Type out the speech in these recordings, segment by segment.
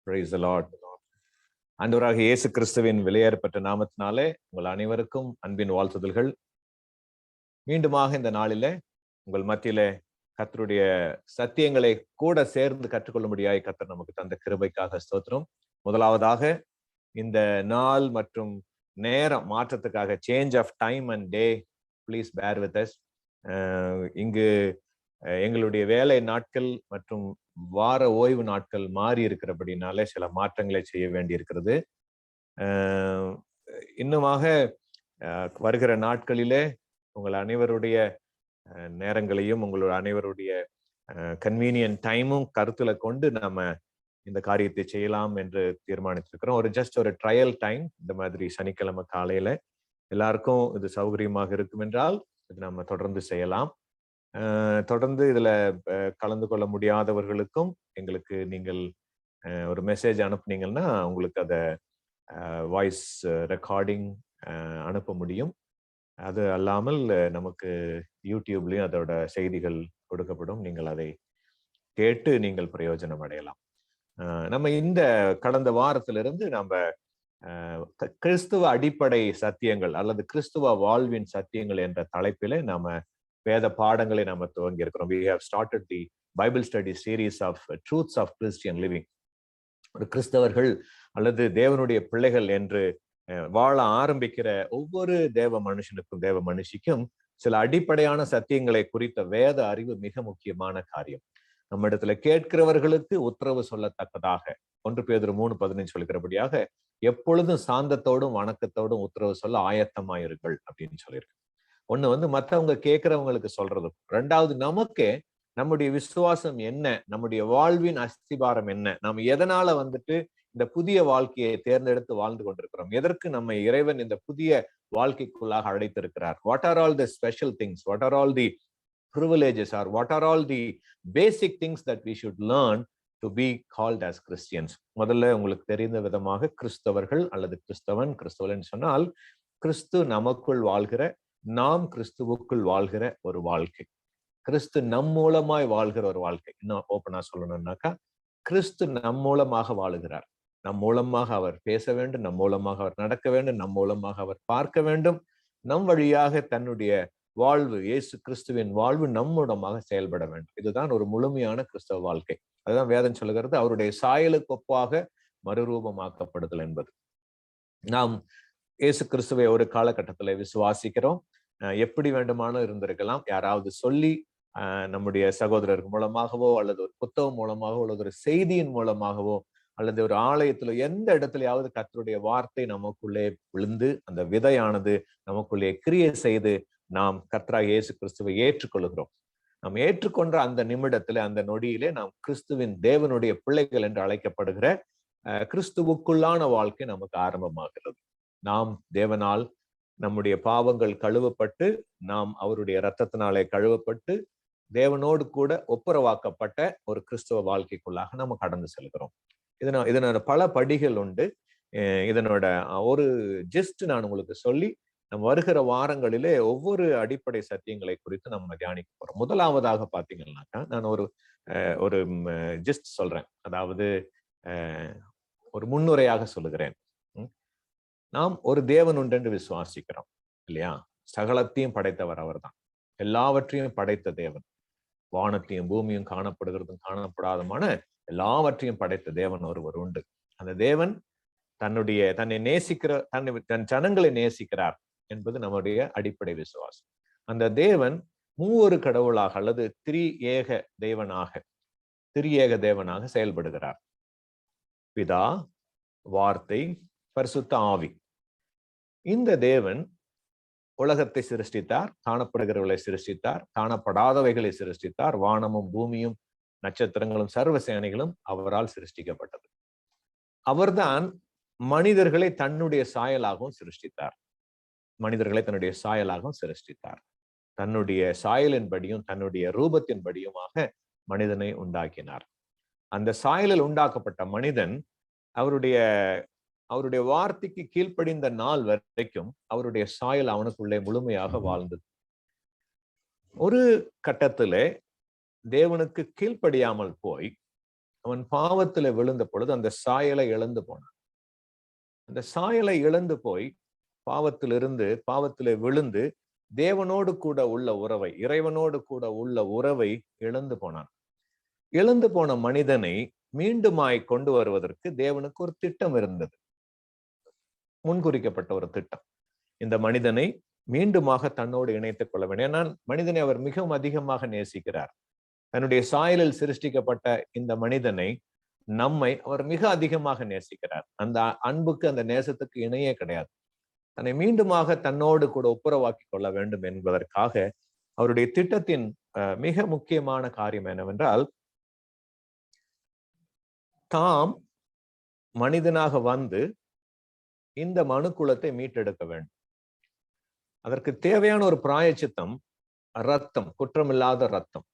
Praise the Lord. ஆண்டவராக இயேசு கிறிஸ்துவின் விலையேறப்பட்ட நாமத்தினாலே உங்கள் அனைவருக்கும் அன்பின் வாழ்த்துதல்கள். மீண்டுமாக இந்த நாளிலே உங்கள் மத்தியிலே கர்த்தருடைய சத்தியங்களை கூட சேர்ந்து கற்றுக்கொள்ளும்படியாய் கர்த்தர் நமக்கு தந்த கிருபைக்காக ஸ்தோத்திரம். முதலாவதாக இந்த நாள் மற்றும் நேரம் மாற்றத்துக்காக change of time and day, please bear with us. இங்கு எங்களுடைய வேலை நாட்கள் மற்றும் வார ஓய்வு நாட்கள் மாறி இருக்கிறபடினாலே சில மாற்றங்களை செய்ய வேண்டி இருக்கிறது. இன்னுமாக வருகிற நாட்களிலே உங்கள் அனைவருடைய நேரங்களையும் உங்களுடைய அனைவருடைய கன்வீனியன்ட் டைமும் கருத்துல கொண்டு நாம இந்த காரியத்தை செய்யலாம் என்று தீர்மானித்திருக்கிறோம். ஒரு ட்ரையல் டைம், இந்த மாதிரி சனிக்கிழமை காலையில எல்லாருக்கும் இது சௌகரியமாக இருக்கும் என்றால் இது நம்ம தொடர்ந்து செய்யலாம். தொடர்ந்து இதுல கலந்து கொள்ள முடியாதவர்களுக்கும் எங்களுக்கு நீங்கள் ஒரு மெசேஜ் அனுப்புனீங்கன்னா உங்களுக்கு அதை வாய்ஸ் ரெக்கார்டிங் அனுப்ப முடியும். அது அல்லாமல் நமக்கு யூடியூப்லயும் அதோட செய்திகள் கொடுக்கப்படும். நீங்கள் அதை கேட்டு நீங்கள் பிரயோஜனம் அடையலாம். நம்ம இந்த கடந்த வாரத்திலிருந்து நம்ம கிறிஸ்துவ அடிப்படை சத்தியங்கள் அல்லது கிறிஸ்துவ வாழ்வின் சத்தியங்கள் என்ற தலைப்பில நாம வேத பாடங்களை நாம துவங்கி இருக்கிறோம். We have started the Bible study series of truths of Christian living. ஒரு கிறிஸ்தவர்கள் அல்லது தேவனுடைய பிள்ளைகள் என்று வாழ ஆரம்பிக்கிற ஒவ்வொரு தேவ மனுஷனுக்கும் தேவ மனுஷிக்கும் சில அடிப்படையான சத்தியங்களை குறித்த வேத அறிவு மிக முக்கியமான காரியம். நம்ம இடத்துல கேட்கிறவர்களுக்கு உத்தரவு சொல்லத்தக்கதாக 1 பேதுரு 3:15 சொல்கிறபடியாக எப்பொழுதும் சாந்தத்தோடும் வணக்கத்தோடும் உத்தரவு சொல்ல ஆயத்தமாயிருங்கள் அப்படின்னு சொல்லியிருக்கு. ஒண்ணு மற்றவங்க கேட்கிறவங்களுக்கு சொல்றதும், ரெண்டாவது நமக்கே நம்முடைய விசுவாசம் என்ன, நம்முடைய வாழ்வின் அஸ்திபாரம் என்ன, நம்ம எதனால இந்த புதிய வாழ்க்கையை தேர்ந்தெடுத்து வாழ்ந்து கொண்டிருக்கிறோம், எதற்கு நம்ம இறைவன் இந்த புதிய வாழ்க்கைக்குள்ளாக அழைத்திருக்கிறார், what are all the special things, what are all the privileges, or what are all the basic things that we should learn to be called as Christians. முதல்ல உங்களுக்கு தெரிந்த விதமாக கிறிஸ்தவர்கள் அல்லது கிறிஸ்தவன் சொன்னால் கிறிஸ்து நமக்குள் வாழ்கிற, நாம் கிறிஸ்துவுக்குள் வாழ்கிற ஒரு வாழ்க்கை, கிறிஸ்து நம் மூலமாய் வாழ்கிற ஒரு வாழ்க்கை. இன்னும் ஓப்பனா சொல்லணும்னாக்கா, கிறிஸ்து நம் மூலமாக வாழுகிறார். நம் மூலமாக அவர் பேச வேண்டும், நம் மூலமாக அவர் நடக்க வேண்டும், நம் மூலமாக அவர் பார்க்க வேண்டும், நம் வழியாக தன்னுடைய வாழ்வு, இயேசு கிறிஸ்துவின் வாழ்வு நம்மூலமாக செயல்பட வேண்டும். இதுதான் ஒரு முழுமையான கிறிஸ்தவ வாழ்க்கை. அதுதான் வேதம் சொல்லுகிறது, அவருடைய சாயலுக்கு ஒப்பாக மறுரூபமாக்கப்படுதல் என்பது. நாம் இயேசு கிறிஸ்துவை ஒரு காலகட்டத்துல விசுவாசிக்கிறோம். எப்படி வேண்டுமானும் இருந்திருக்கலாம். யாராவது சொல்லி நம்முடைய சகோதரர்கள் மூலமாகவோ அல்லது ஒரு புத்தகம் மூலமாகவோ அல்லது ஒரு செய்தியின் மூலமாகவோ அல்லது ஒரு ஆலயத்துல எந்த இடத்துலயாவது கர்த்தருடைய வார்த்தை நமக்குள்ளே விழுந்து அந்த விதையானது நமக்குள்ளே கிரியை செய்து நாம் கர்த்தராகிய இயேசு கிறிஸ்துவை ஏற்றுக்கொள்கிறோம். நாம் ஏற்றுக்கொண்ட அந்த நிமிடத்துல, அந்த நொடியிலே நாம் கிறிஸ்துவின் தேவனுடைய பிள்ளைகள் என்று அழைக்கப்படுகிற கிறிஸ்துவுக்குள்ளான வாழ்க்கை நமக்கு ஆரம்பமாகிறது. நாம் தேவனால் நம்முடைய பாவங்கள் கழுவப்பட்டு, நாம் அவருடைய இரத்தத்தினாலே கழுவப்பட்டு தேவனோடு கூட ஒப்புரவாக்கப்பட்ட ஒரு கிறிஸ்துவ வாழ்க்கைக்குள்ளாக நம்ம கடந்து செல்கிறோம். இதனோட பல படிகள் உண்டு. இதனோட ஒரு ஜஸ்ட் நான் உங்களுக்கு சொல்லி நம்ம வருகிற வாரங்களிலே ஒவ்வொரு அடிப்படை சத்தியங்களை குறித்து நம்ம தியானிக்க போறோம். முதலாவதாக பாத்தீங்கன்னாக்கா, நான் ஒரு ஜஸ்ட் சொல்றேன், அதாவது ஒரு முன்னுரையாக சொல்லுகிறேன். நாம் ஒரு தேவன் உண்டு என்று விசுவாசிக்கிறோம் இல்லையா? சகலத்தையும் படைத்தவர் அவர் தான். எல்லாவற்றையும் படைத்த தேவன், வானத்தையும் பூமியும் காணப்படுகிறதும் காணப்படாதமான எல்லாவற்றையும் படைத்த தேவன் ஒருவர் உண்டு. அந்த தேவன் தன்னை நேசிக்கிற, தன் ஜனங்களை நேசிக்கிறார் என்பது நம்முடைய அடிப்படை விசுவாசம். அந்த தேவன் மூவொரு கடவுளாக அல்லது திரியேக தேவனாக செயல்படுகிறார். பிதா, வார்த்தை, பரிசுத்த ஆவி. இந்த தேவன் உலகத்தை சிருஷ்டித்தார், காணப்படுகிறவர்களை சிருஷ்டித்தார், காணப்படாதவைகளை சிருஷ்டித்தார். வானமும் பூமியும் நட்சத்திரங்களும் சர்வ சேனைகளும் அவரால் சிருஷ்டிக்கப்பட்டது. அவர்தான் மனிதர்களை தன்னுடைய சாயலாகவும் சிருஷ்டித்தார். தன்னுடைய சாயலின்படியும் தன்னுடைய ரூபத்தின்படியுமாக மனிதனை உண்டாக்கினார். அந்த சாயலில் உண்டாக்கப்பட்ட மனிதன் அவருடைய வார்த்தைக்கு கீழ்ப்படிந்த நாள் வரைக்கும் அவருடைய சாயல் அவனுக்குள்ளே முழுமையாக வாழ்ந்தது. ஒரு கட்டத்திலே தேவனுக்கு கீழ்ப்படியாமல் போய் அவன் பாவத்துல விழுந்த பொழுது அந்த சாயலை இழந்து போனான். அந்த சாயலை இழந்து போய் பாவத்திலே விழுந்து தேவனோடு கூட உள்ள உறவை, இறைவனோடு கூட உள்ள உறவை இழந்து போனான். இழந்து போன மனிதனை மீண்டுமாய் கொண்டு வருவதற்கு தேவனுக்கு ஒரு திட்டம் இருந்தது, முன்குறிக்கப்பட்ட ஒரு திட்டம். இந்த மனிதனை மீண்டுமாக தன்னோடு இணைத்துக் கொள்ள வேண்டும். ஏன்னா மனிதனை அவர் மிகவும் அதிகமாக நேசிக்கிறார். தன்னுடைய சாயலில் சிருஷ்டிக்கப்பட்ட இந்த மனிதனை, நம்மை அவர் மிக அதிகமாக நேசிக்கிறார். அந்த அன்புக்கு, அந்த நேசத்துக்கு இணையே கிடையாது. தன்னை மீண்டுமாக தன்னோடு கூட ஒப்புரவாக்கி கொள்ள வேண்டும் என்பதற்காக அவருடைய திட்டத்தின் மிக முக்கியமான காரியம் என்னவென்றால், தாம் மனிதனாக வந்து இந்த மனுக்குலத்தை மீட்டெடுக்க வேண்டும். அதற்கு தேவையான ஒரு பிராயச்சித்தம் ரத்தம், குற்றமில்லாத ரத்தம்.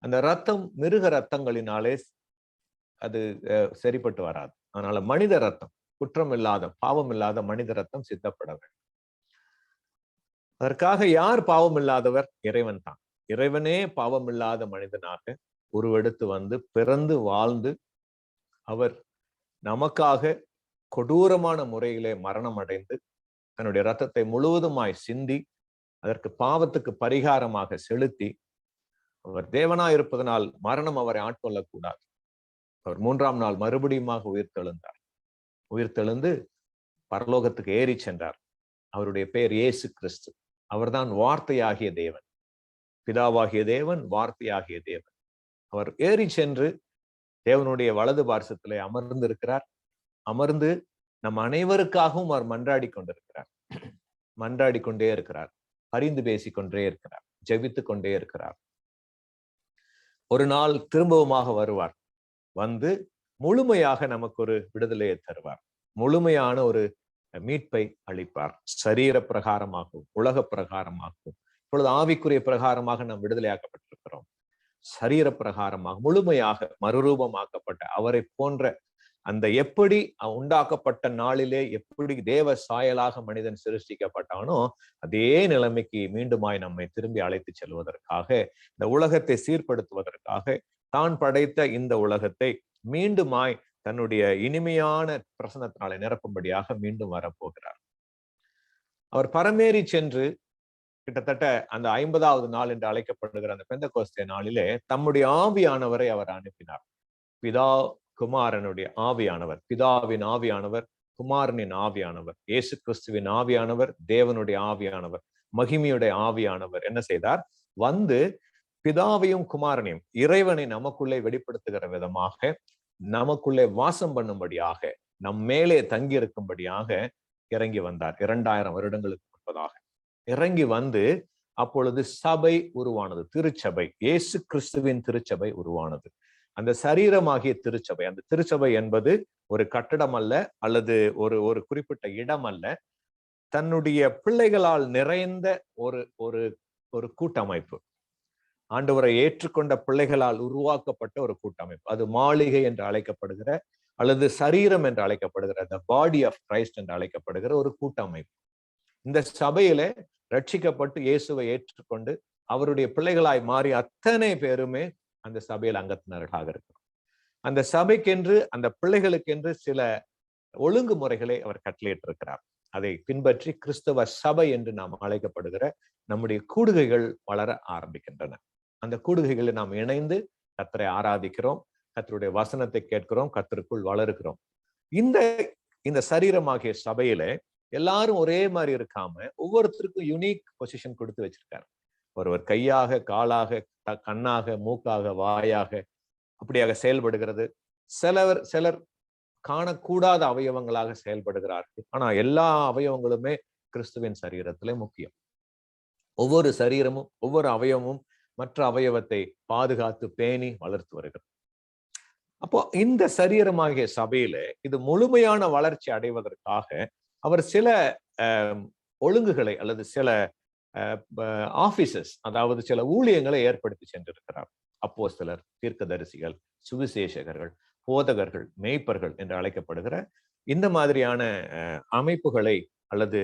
அந்த ரத்தம் மிருக ரத்தங்களினாலே அது சரிப்பட்டு வராது. அதனால மனித ரத்தம், குற்றம் இல்லாத, பாவம் இல்லாத மனித ரத்தம் சித்தப்பட வேண்டும். அதற்காக யார் பாவம் இல்லாதவர்? இறைவன் தான். இறைவனே பாவம் இல்லாத மனிதனாக உருவெடுத்து வந்து பிறந்து வாழ்ந்து அவர் நமக்காக கொடூரமான முறையிலே மரணம் அடைந்து தன்னுடைய ரத்தத்தை முழுவதுமாய் சிந்தி அதற்கு பாவத்துக்கு பரிகாரமாக செலுத்தி, அவர் தேவனாய் இருப்பதனால் மரணம் அவரை ஆட்கொள்ளக்கூடாது. அவர் 3ஆம் நாள் மறுபடியுமாக உயிர்த்தெழுந்தார். உயிர்த்தெழுந்து பரலோகத்துக்கு ஏறி சென்றார். அவருடைய பெயர் இயேசு கிறிஸ்து. அவர்தான் வார்த்தையாகிய தேவன், பிதாவாகிய தேவன், வார்த்தையாகிய தேவன். அவர் ஏறி சென்று தேவனுடைய வலது பார்சத்திலே அமர்ந்திருக்கிறார். அமர்ந்து நம் அனைவருக்காகவும் அவர் மன்றாடி கொண்டிருக்கிறார். மன்றாடி கொண்டே இருக்கிறார், பரிந்து பேசிக்கொண்டே இருக்கிறார், ஜெபித்துக் கொண்டே இருக்கிறார். ஒரு நாள் திரும்பவுமாக வருவார். வந்து முழுமையாக நமக்கு ஒரு விடுதலையை தருவார். முழுமையான ஒரு மீட்பை அளிப்பார். சரீர பிரகாரமாகவும் உலக பிரகாரமாகவும். இப்பொழுது ஆவிக்குரிய பிரகாரமாக நாம் விடுதலையாக்கப்பட்டிருக்கிறோம். சரீர பிரகாரமாக முழுமையாக மறுரூபமாக்கப்பட்ட அவரை போன்ற அந்த எப்படி உண்டாக்கப்பட்ட நாளிலே எப்படி தேவ சாயலாக மனிதன் சிருஷ்டிக்கப்பட்டானோ அதே நிலைமைக்கு மீண்டுமாய் நம்மை திரும்பி அழைத்து செல்வதற்காக, இந்த உலகத்தை சீர்படுத்துவதற்காக, தான் படைத்த இந்த உலகத்தை மீண்டுமாய் தன்னுடைய இனிமையான பிரசன்னத்தினாலே நிரப்பும்படியாக மீண்டும் வரப்போகிறார். அவர் பரமேறி சென்று கிட்டத்தட்ட அந்த 50வது நாள் என்று அழைக்கப்படுகிற அந்த பெந்தெகோஸ்தே நாளிலே தம்முடைய ஆவியானவரை அவர் அனுப்பினார். பிதா குமாரனுடைய ஆவியானவர், பிதாவின் ஆவியானவர், குமாரனின் ஆவியானவர், இயேசு கிறிஸ்துவின் ஆவியானவர், தேவனுடைய ஆவியானவர், மகிமையுடைய ஆவியானவர் என்ன செய்தார்? வந்து பிதாவையும் குமாரனையும், இறைவனை நமக்குள்ளே வெளிப்படுத்துகிற விதமாக, நமக்குள்ளே வாசம் பண்ணும்படியாக, நம் மேலே தங்கி இருக்கும்படியாக இறங்கி வந்தார். 2000 வருடங்களுக்கு முன்பதாக இறங்கி வந்து அப்பொழுது சபை உருவானது, திருச்சபை, இயேசு கிறிஸ்துவின் திருச்சபை உருவானது. அந்த சரீரமாகிய திருச்சபை, அந்த திருச்சபை என்பது ஒரு கட்டடம் அல்ல, அல்லது ஒரு ஒரு குறிப்பிட்ட இடம் அல்ல, தன்னுடைய பிள்ளைகளால் நிறைந்த ஒரு ஒரு ஒரு கூட்டமைப்பு, ஆண்டவரை ஏற்றுக்கொண்ட பிள்ளைகளால் உருவாக்கப்பட்ட ஒரு கூட்டமைப்பு. அது மாளிகை என்று அழைக்கப்படுகிற அல்லது சரீரம் என்று அழைக்கப்படுகிற the body of Christ என்று அழைக்கப்படுகிற ஒரு கூட்டமைப்பு. இந்த சபையில ரட்சிக்கப்பட்டு இயேசுவை ஏற்றுக்கொண்டு அவருடைய பிள்ளைகளாய் மாறி அத்தனை பேருமே அந்த சபையில் அங்கத்தினர்களாக இருக்கிறோம். அந்த சபைக்கென்று, அந்த பிள்ளைகளுக்கென்று சில ஒழுங்குமுறைகளை அவர் கட்டளையிட்டிருக்கிறார். அதை பின்பற்றி கிறிஸ்தவ சபை என்று நாம் அழைக்கப்படுகிற நம்முடைய கூடுகைகள் வளர ஆரம்பிக்கின்றன. அந்த கூடுகைகளில் நாம் இணைந்து கர்த்தரை ஆராதிக்கிறோம், கர்த்தருடைய வசனத்தை கேட்கிறோம், கர்த்தருக்குள் வளருகிறோம். இந்த சரீரமாகிய சபையில எல்லாரும் ஒரே மாதிரி இருக்காம ஒவ்வொருத்தருக்கும் யூனிக் பொசிஷன் கொடுத்து வச்சிருக்காரு. ஒருவர் கையாக, காலாக, கண்ணாக, மூக்காக, வாயாக அப்படியாக செயல்படுகிறது. சிலர் காணக்கூடாத அவயவங்களாக செயல்படுகிறார்கள். ஆனா எல்லா அவயவங்களுமே கிறிஸ்துவின் சரீரத்திலே முக்கியம். ஒவ்வொரு சரீரமும், ஒவ்வொரு அவயவமும் மற்ற அவயவத்தை பாதுகாத்து பேணி வளர்த்து வருகிறது. அப்போ இந்த சரீரமாகிய சபையில இது முழுமையான வளர்ச்சி அடைவதற்காக அவர் சில ஒழுங்குகளை அல்லது சில ஆபீசஸ், அதாவது சில ஊழியங்களை ஏற்படுத்தி சென்றிருக்கிறார். அப்போஸ்தலர், தீர்க்கதரிசிகள், சுவிசேஷகர்கள், போதகர்கள், மேய்ப்பர்கள் என்று அழைக்கப்படுகிற இந்த மாதிரியான அமைப்புகளை அல்லது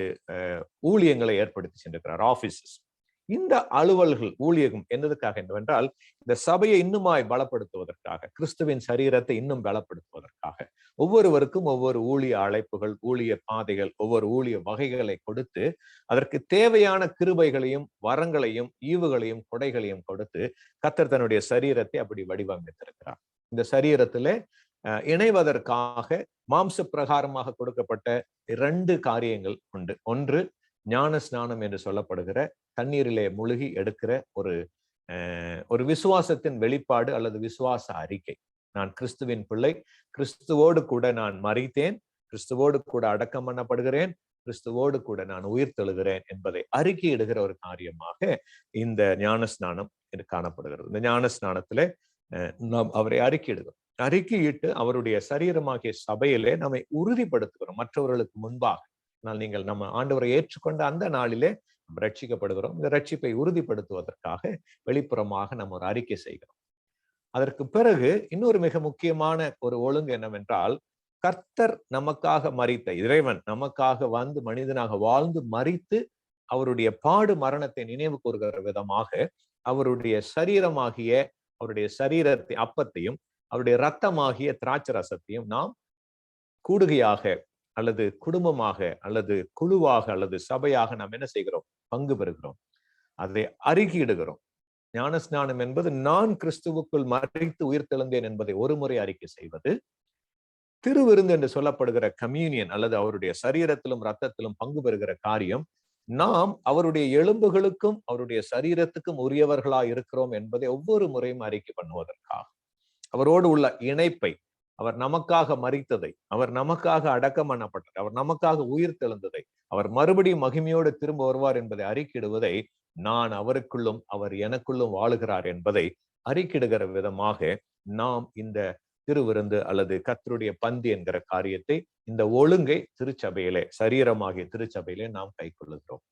ஊழியங்களை ஏற்படுத்தி சென்றிருக்கிறார், ஆபீசஸ். இந்த அலுவல்கள் ஊழியகம் என்னதுக்காக என்னவென்றால் இந்த சபையை இன்னுமாய் பலப்படுத்துவதற்காக, கிறிஸ்துவின் சரீரத்தை இன்னும் பலப்படுத்துவதற்காக, ஒவ்வொருவருக்கும் ஒவ்வொரு ஊழிய அழைப்புகள், ஊழிய பாதைகள், ஒவ்வொரு ஊழிய வகைகளை கொடுத்து அதற்கு தேவையான கிருபைகளையும் வரங்களையும் ஈவுகளையும் கொடைகளையும் கொடுத்து கர்த்தர் தன்னுடைய சரீரத்தை அப்படி வடிவமைத்திருக்கிறார். இந்த சரீரத்திலே இணைவதற்காக மாம்ச பிரகாரமாக கொடுக்கப்பட்ட 2 காரியங்கள் உண்டு. ஒன்று ஞான ஸ்நானம் என்று சொல்லப்படுகிற தண்ணீரிலே முழுகி எடுக்கிற ஒரு விசுவாசத்தின் வெளிப்பாடு அல்லது விசுவாச அறிக்கை. நான் கிறிஸ்துவின் பிள்ளை, கிறிஸ்துவோடு கூட நான் மரித்தேன், கிறிஸ்துவோடு கூட அடக்கம் பண்ணப்படுகிறேன், கிறிஸ்துவோடு கூட நான் உயிர் தெழுகிறேன் என்பதை அறிக்கையிடுகிற ஒரு காரியமாக இந்த ஞான ஸ்நானம் காணப்படுகிறது. இந்த ஞான ஸ்நானத்திலே நாம் அவரை அறிக்கையிடுகிறோம். அறிக்கையிட்டு அவருடைய சரீரமாகிய சபையிலே நம்மை உறுதிப்படுத்துகிறோம் மற்றவர்களுக்கு முன்பாக. ஆனால் நீங்கள் நம்ம ஆண்டவரை ஏற்றுக்கொண்ட அந்த நாளிலே நம்ம ரட்சிக்கப்படுகிறோம். இந்த ரட்சிப்பை உறுதிப்படுத்துவதற்காக வெளிப்புறமாக நம்ம ஒரு அறிக்கை செய்கிறோம். அதற்கு பிறகு இன்னொரு மிக முக்கியமான ஒரு ஒழுங்கு என்னவென்றால், கர்த்தர் நமக்காக மரித்த இறைவன் நமக்காக வந்து மனிதனாக வாழ்ந்து மரித்து அவருடைய பாடு மரணத்தை நினைவு கூறுகிற விதமாக அவருடைய சரீரமாகிய அவருடைய சரீரத்தை அப்பத்தையும் அவருடைய இரத்தமாகிய திராட்சை ரசத்தையும் நாம் கூடுகையாக அல்லது குடும்பமாக அல்லது குழுவாக அல்லது சபையாக நாம் என்ன செய்கிறோம்? பங்கு பெறுகிறோம். அதை அறிக்கையிடுகிறோம். ஞானஸ்நானம் என்பது நான் கிறிஸ்துவுக்குள் மரித்து உயிர் தெழுந்தேன் என்பதை ஒரு முறை அறிக்கை செய்வது. திருவிருந்து என்று சொல்லப்படுகிற கம்யூனியன் அல்லது அவருடைய சரீரத்திலும் இரத்தத்திலும் பங்கு பெறுகிற காரியம், நாம் அவருடைய எலும்புகளுக்கும் அவருடைய சரீரத்துக்கும் உரியவர்களாய் இருக்கிறோம் என்பதை ஒவ்வொரு முறையும் அறிக்கை பண்ணுவதற்காக, அவரோடு உள்ள இணைப்பை, அவர் நமக்காக மரித்ததை, அவர் நமக்காக அடக்கம் பண்ணப்பட்டதை, அவர் நமக்காக உயிர் தெழுந்ததை, அவர் மறுபடியும் மகிமையோடு திரும்ப வருவார் என்பதை அறிக்கையிடுவதை, நான் அவருக்குள்ளும் அவர் எனக்குள்ளும் வாழுகிறார் என்பதை அறிக்கையிடுகிற விதமாக நாம் இந்த திருவிருந்து அல்லது கர்த்தருடைய பந்தி என்கிற காரியத்தை, இந்த ஒழுங்கை திருச்சபையிலே, சரீரமாகிய திருச்சபையிலே நாம் கைக்கொள்ளுகிறோம்.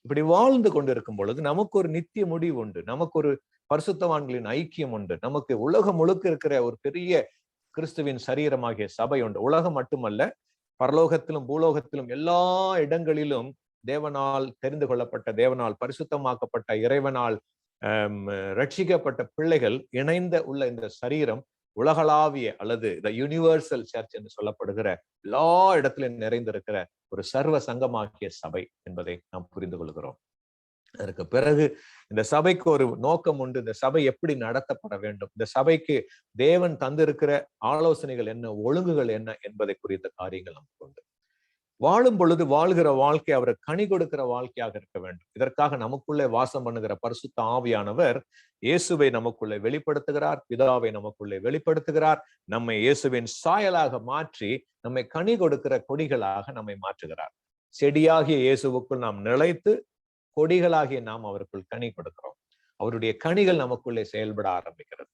இப்படி வாழ்ந்து கொண்டிருக்கும் பொழுது நமக்கு ஒரு நித்திய முடிவு உண்டு, நமக்கு ஒரு பரிசுத்தவான்களின் ஐக்கியம் உண்டு, நமக்கு உலகம் முழுக்க இருக்கிற ஒரு பெரிய கிறிஸ்துவின் சரீரமாகிய சபை உண்டு. உலகம் மட்டுமல்ல, பரலோகத்திலும் பூலோகத்திலும் எல்லா இடங்களிலும் தேவனால் தெரிந்து கொள்ளப்பட்ட, தேவனால் பரிசுத்தமாக்கப்பட்ட, இறைவனால் ரட்சிக்கப்பட்ட பிள்ளைகள் இணைந்த உள்ள இந்த சரீரம் உலகளாவிய அல்லது த யூனிவர்சல் சர்ச் என்று சொல்லப்படுகிற எல்லா இடத்திலும் நிறைந்திருக்கிற ஒரு சர்வ சங்கமாகிய சபை என்பதை நாம் புரிந்து கொள்கிறோம். அதற்கு பிறகு இந்த சபைக்கு ஒரு நோக்கம் உண்டு. இந்த சபை எப்படி நடத்தப்பட வேண்டும், இந்த சபைக்கு தேவன் தந்திருக்கிற ஆலோசனைகள் என்ன, ஒழுங்குகள் என்ன என்பதை குறித்த காரியங்கள் நமக்கு உண்டு. வாழும் பொழுது வாழ்கிற வாழ்க்கை அவர் கனி கொடுக்கிற வாழ்க்கையாக இருக்க வேண்டும். இதற்காக நமக்குள்ளே வாசம் பண்ணுகிற பரிசுத்த ஆவியானவர் இயேசுவை நமக்குள்ளே வெளிப்படுத்துகிறார், பிதாவை நமக்குள்ளே வெளிப்படுத்துகிறார், நம்மை இயேசுவின் சாயலாக மாற்றி நம்மை கனி கொடுக்கிற கொடிகளாக நம்மை மாற்றுகிறார். செடியாகிய இயேசுவுக்குள் நாம் நிலைத்து கொடிகளாகிய நாம் அவருக்குள் கனி கொடுக்கிறோம். அவருடைய கனிகள் நமக்குள்ளே செயல்பட ஆரம்பிக்கிறது.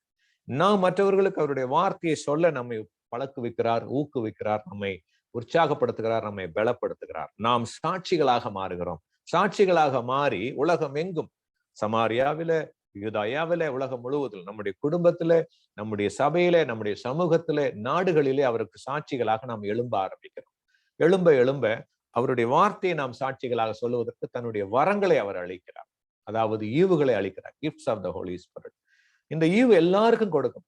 நாம் மற்றவர்களுக்கு அவருடைய வார்த்தையை சொல்ல நம்மை பழக்குவிக்கிறார், ஊக்குவிக்கிறார், நம்மை உற்சாகப்படுத்துகிறார், நம்மை பலப்படுத்துகிறார். நாம் சாட்சிகளாக மாறுகிறோம். சாட்சிகளாக மாறி உலகம் எங்கும், சமாரியாவில, யூதாயாவில, உலகம் முழுவதிலும், நம்முடைய குடும்பத்தில, நம்முடைய சபையில, நம்முடைய சமூகத்தில, நாடுகளிலே அவருக்கு சாட்சிகளாக நாம் எழும்ப ஆரம்பிக்கிறோம். எழும்ப எழும்ப அவருடைய வார்த்தையை நாம் சாட்சிகளாக சொல்லுவதற்கு தன்னுடைய வரங்களை அவர் அளிக்கிறார், அதாவது ஈவுகளை அளிக்கிறார். Gifts of the Holy Spirit. இந்த ஈவு எல்லாருக்கும் கொடுக்கும்.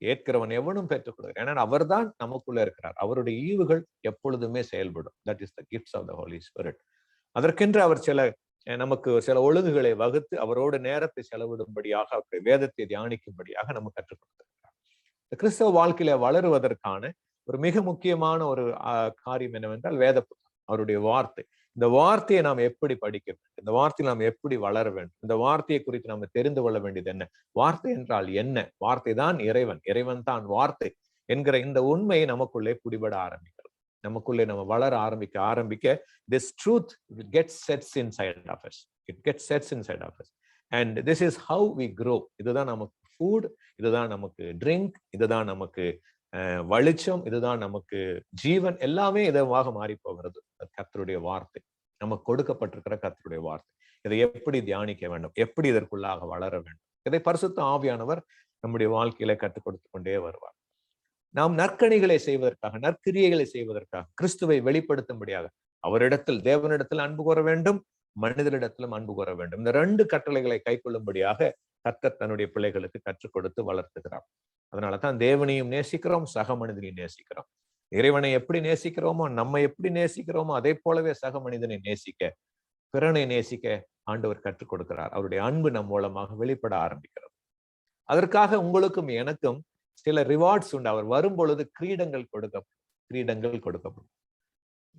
ஏற்கிறவன் எவனும் பெற்றுக் கொடுக்கிறார். ஏன்னா அவர் தான் நமக்குள்ள இருக்கிறார். அவருடைய ஈவுகள் எப்பொழுதுமே செயல்படும். That is the gifts of the Holy Spirit. அதற்கென்று அவர் நமக்கு சில ஒழுங்குகளை வகுத்து அவரோடு நேரத்தை செலவிடும்படியாக, அவருடைய வேதத்தை தியானிக்கும்படியாக நமக்கு கற்றுக் கொடுத்திருக்கிறார். இந்த கிறிஸ்தவ வாழ்க்கையில வளருவதற்கான ஒரு மிக முக்கியமான ஒரு காரியம் என்னவென்றால் வேத புத்தகம், அவருடைய வார்த்தை. இந்த வார்த்தையை நாம் எப்படி படிக்க வேண்டும், இந்த வார்த்தையை நாம் எப்படி வளர வேண்டும், இந்த வார்த்தையை குறித்து நாம் தெரிந்து கொள்ள வேண்டியது என்ன, வார்த்தை என்றால் என்ன, வார்த்தை தான் இறைவன், இறைவன் தான் வார்த்தை என்கிற இந்த உண்மையை நமக்குள்ளே குடிபட ஆரம்பிக்கிறது. நமக்குள்ளே நம்ம வளர ஆரம்பிக்க this truth gets sets inside of us. It gets sets inside of us. And this is how we grow. இதுதான் நமக்கு food, இதுதான் நமக்கு drink, இதுதான் நமக்கு வெளிச்சம், இதுதான் நமக்கு ஜீவன். எல்லாமே இதமாக மாறி போகிறது. கர்த்தருடைய வார்த்தை, நமக்கு கொடுக்கப்பட்டிருக்கிற கர்த்தருடைய வார்த்தை. இதை எப்படி தியானிக்க வேண்டும், எப்படி இதற்குள்ளாக வளர வேண்டும், இதை பரிசுத்த ஆவியானவர் நம்முடைய வாழ்க்கையில கற்றுக் கொடுத்து கொண்டே வருவார். நாம் நற்கணிகளை செய்வதற்காக, நற்கிரியைகளை செய்வதற்காக, கிறிஸ்துவை வெளிப்படுத்தும்படியாக அவரிடத்தில், தேவனிடத்தில் அன்பு கூற வேண்டும், மனிதரிடத்திலும் அன்பு கூற வேண்டும். இந்த 2 கட்டளைகளை கைக்கொள்ளும்படியாக கர்த்தர் தன்னுடைய பிள்ளைகளுக்கு கற்றுக் கொடுத்து வளர்த்துகிறார். அதனாலதான் தேவனையும் நேசிக்கிறோம், சக மனிதனையும் நேசிக்கிறோம். இறைவனை எப்படி நேசிக்கிறோமோ, நம்ம எப்படி நேசிக்கிறோமோ அதே போலவே சக மனிதனை நேசிக்க, பிறனை நேசிக்க ஆண்டவர் கற்றுக் கொடுக்கிறார். அவருடைய அன்பு நம் மூலமாக வெளிப்பட ஆரம்பிக்கிறது. அதற்காக உங்களுக்கும் எனக்கும் சில ரிவார்ட்ஸ் உண்டு. அவர் வரும் பொழுது கிரீடங்கள் கொடுக்கப்படும்.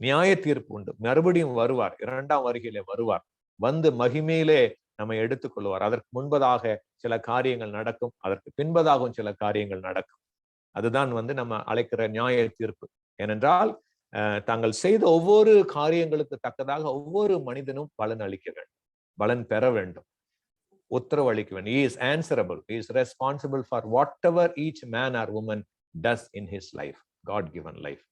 நியாய தீர்ப்பு உண்டு. மறுபடியும் வருவார், 2ஆம் வருகையிலே வருவார். வந்து மகிமையிலே நம்மை எடுத்துக்கொள்வார். அதற்கு முன்பதாக சில காரியங்கள் நடக்கும், அதற்கு பின்பதாகவும் சில காரியங்கள் நடக்கும். அதுதான் நம்ம அழைக்கிற நியாய தீர்ப்பு. ஏனென்றால் தாங்கள் செய்த ஒவ்வொரு காரியங்களுக்கு தக்கதாக ஒவ்வொரு மனிதனும் பலன் அளிக்க வேண்டும், பலன் பெற வேண்டும், உத்தரவு அளிக்க வேண்டும். He is answerable. He is responsible for whatever each man or woman does in his life, God given life.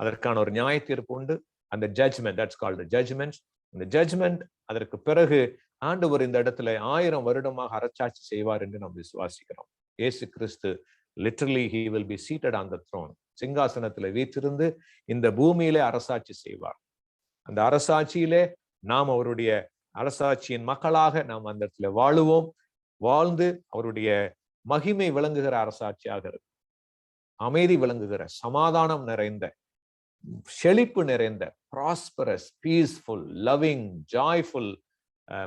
அதற்கான ஒரு நியாய தீர்ப்பு உண்டு. அந்த ஜட்ஜ்மெண்ட், தட்ஸ் கால்ட் ஜட்ஜ்மெண்ட். இந்த ஜட்ஜ்மெண்ட் அதற்கு பிறகு ஆண்டவர் இந்த இடத்துல 1000 வருடமாக அரசாட்சி செய்வார் என்று நாம் விசுவாசிக்கிறோம். இயேசு கிறிஸ்து literally he will be seated on the throne. சிங்காசனத்துல வீற்றிருந்து இந்த பூமியிலே அரசாட்சி செய்வார். அந்த அரசாட்சியிலே நாம் அவருடைய அரசாட்சியின் மக்களாக நாம் அந்த இடத்துல வாழுவோம். வாழ்ந்து அவருடைய மகிமை விளங்குகிற அரசாட்சியாக இருக்கும். அமைதி விளங்குகிற, சமாதானம் நிறைந்த, செழிப்பு நிறைந்த, prosperous, peaceful, loving, joyful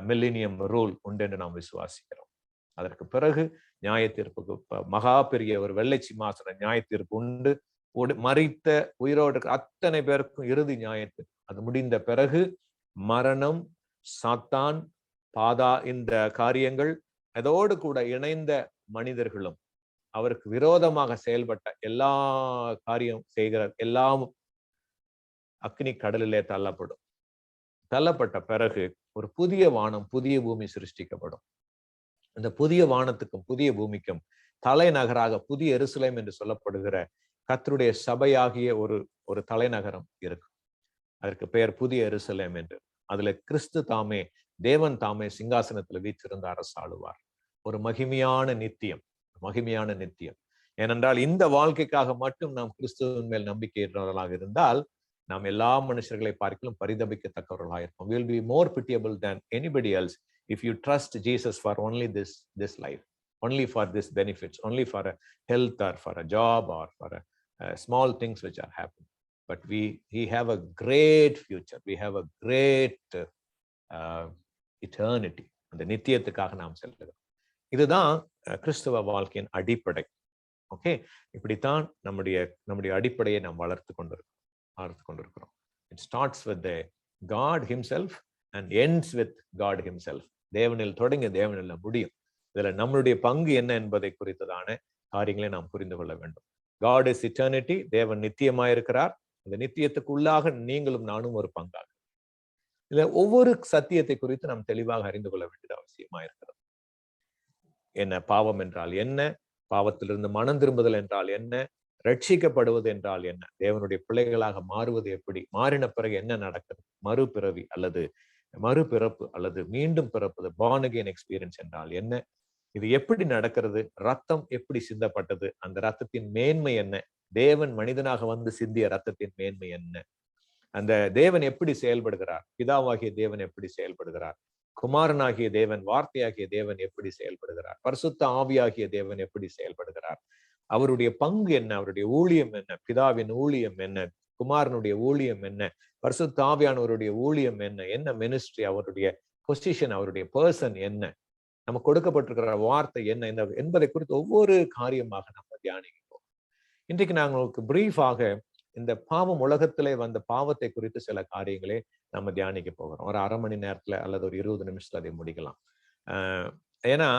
millennium rule உண்டு என்று நாம் விசுவாசிக்கிறோம். அதற்கு பிறகு நியாய தீர்ப்புக்கு மகா பெரிய ஒரு வெள்ளை சிம்மாசன நியாய தீர்ப்பு உண்டு. மரித்த உயிரோடு அத்தனை பேருக்கும் இறுதி நியாயத்தீர்ப்பு. அது முடிந்த பிறகு மரணம், சாத்தான், பாதா, இந்த காரியங்கள், அதோடு கூட இணைந்த மனிதர்களும் அவருக்கு விரோதமாக செயல்பட்ட எல்லா காரியம் செய்கிற எல்லாம் அக்னி கடலிலே தள்ளப்படும். தள்ளப்பட்ட பிறகு ஒரு புதிய வானம், புதிய பூமி சிருஷ்டிக்கப்படும். அந்த புதிய வானத்துக்கும் புதிய பூமிக்கும் தலைநகராக புதிய எருசலேம் என்று சொல்லப்படுகிற கர்த்தருடைய சபையாகிய ஒரு தலைநகரம் இருக்கு. அதற்கு பெயர் புதிய எருசலேம் என்று. அதுல கிறிஸ்து தாமே, தேவன் தாமே சிங்காசனத்துல வீற்றிருந்து அரசாளுவார். ஒரு மகிமையான நித்தியம், மகிமையான நித்தியம். ஏனென்றால் இந்த வாழ்க்கைக்காக மட்டும் நாம் கிறிஸ்துவின் மேல் நம்பிக்கையற்றவர்களாக இருந்தால் நாம் எல்லா மனுஷர்களை பார்க்கலும் பரிதபிக்கத்தக்கவர்களாக இருப்போம். We will be more pitiable than anybody else if you trust Jesus for only this life, only for this benefits, only for a health or for a job or for a small things which are happening. But we have a great future. We have a great eternity. அந்த நித்தியத்துக்காக நாம் செல்கிறோம். இதுதான் கிறிஸ்தவ வாழ்க்கையின் அடிப்படை. Okay, இப்படித்தான் நம்முடைய அடிப்படையை நாம் வளர்த்து கொண்டிருக்கிறோம். It starts with the God himself and ends with God himself. தேவனில் தொடங்கி தேவனில் முடியும். இதுல நம்மளுடைய பங்கு என்ன என்பதை குறித்ததான காரியங்களை நாம் புரிந்து கொள்ள வேண்டும். God is eternity. தேவன் நித்தியமாயிருக்கிறார். அந்த நித்தியத்துக்குள்ளாக நீங்களும் நானும் ஒரு பங்காக. இதுல ஒவ்வொரு சத்தியத்தை குறித்து நாம் தெளிவாக அறிந்து கொள்ள வேண்டியது அவசியமாயிருக்கிறது. என்ன பாவம் என்றால் என்ன, பாவத்திலிருந்து மனம் திரும்புதல் என்றால் என்ன, ரட்சிக்கப்படுவது என்றால் என்ன, தேவனுடைய பிள்ளைகளாக மாறுவது எப்படி, மாறின பிறகு என்ன நடக்கிறது, மறுபிறவி அல்லது மறுபிறப்பு அல்லது மீண்டும் பிறப்பது, born again எக்ஸ்பீரியன்ஸ் என்றால் என்ன, இது எப்படி நடக்கிறது, ரத்தம் எப்படி சிந்தப்பட்டது, அந்த ரத்தத்தின் மேன்மை என்ன, தேவன் மனிதனாக வந்து சிந்திய ரத்தத்தின் மேன்மை என்ன, அந்த தேவன் எப்படி செயல்படுகிறார், பிதாவாகிய தேவன் எப்படி செயல்படுகிறார், குமாரனாகிய தேவன், வார்த்தையாகிய தேவன் எப்படி செயல்படுகிறார், பரிசுத்த ஆவியாகிய தேவன் எப்படி செயல்படுகிறார், அவருடைய பங்கு என்ன, அவருடைய ஊழியம் என்ன, பிதாவின் ஊழியம் என்ன, குமாரனுடைய ஊழியம் என்ன, பரிசுத்த ஆவியானவருடைய ஊழியம் என்ன, என்ன மினிஸ்ட்ரி, அவருடைய பொசிஷன், அவருடைய பர்சன் என்ன, நமக்கு கொடுக்கப்பட்டிருக்கிற வார்த்தை என்ன என்பதை குறித்து ஒவ்வொரு காரியமாக நம்ம தியானிக்கிறோம். இன்றைக்கு நாங்கள் உங்களுக்கு பிரீஃபாக இந்த பாவம் உலகத்திலே வந்த பாவத்தை குறித்து சில காரியங்களே நம்ம தியானிக்க போகிறோம். ஒரு 1/2 மணி நேரத்துல அல்லது ஒரு 20 நிமிஷத்துல அதை முடிக்கலாம். ஏன்னா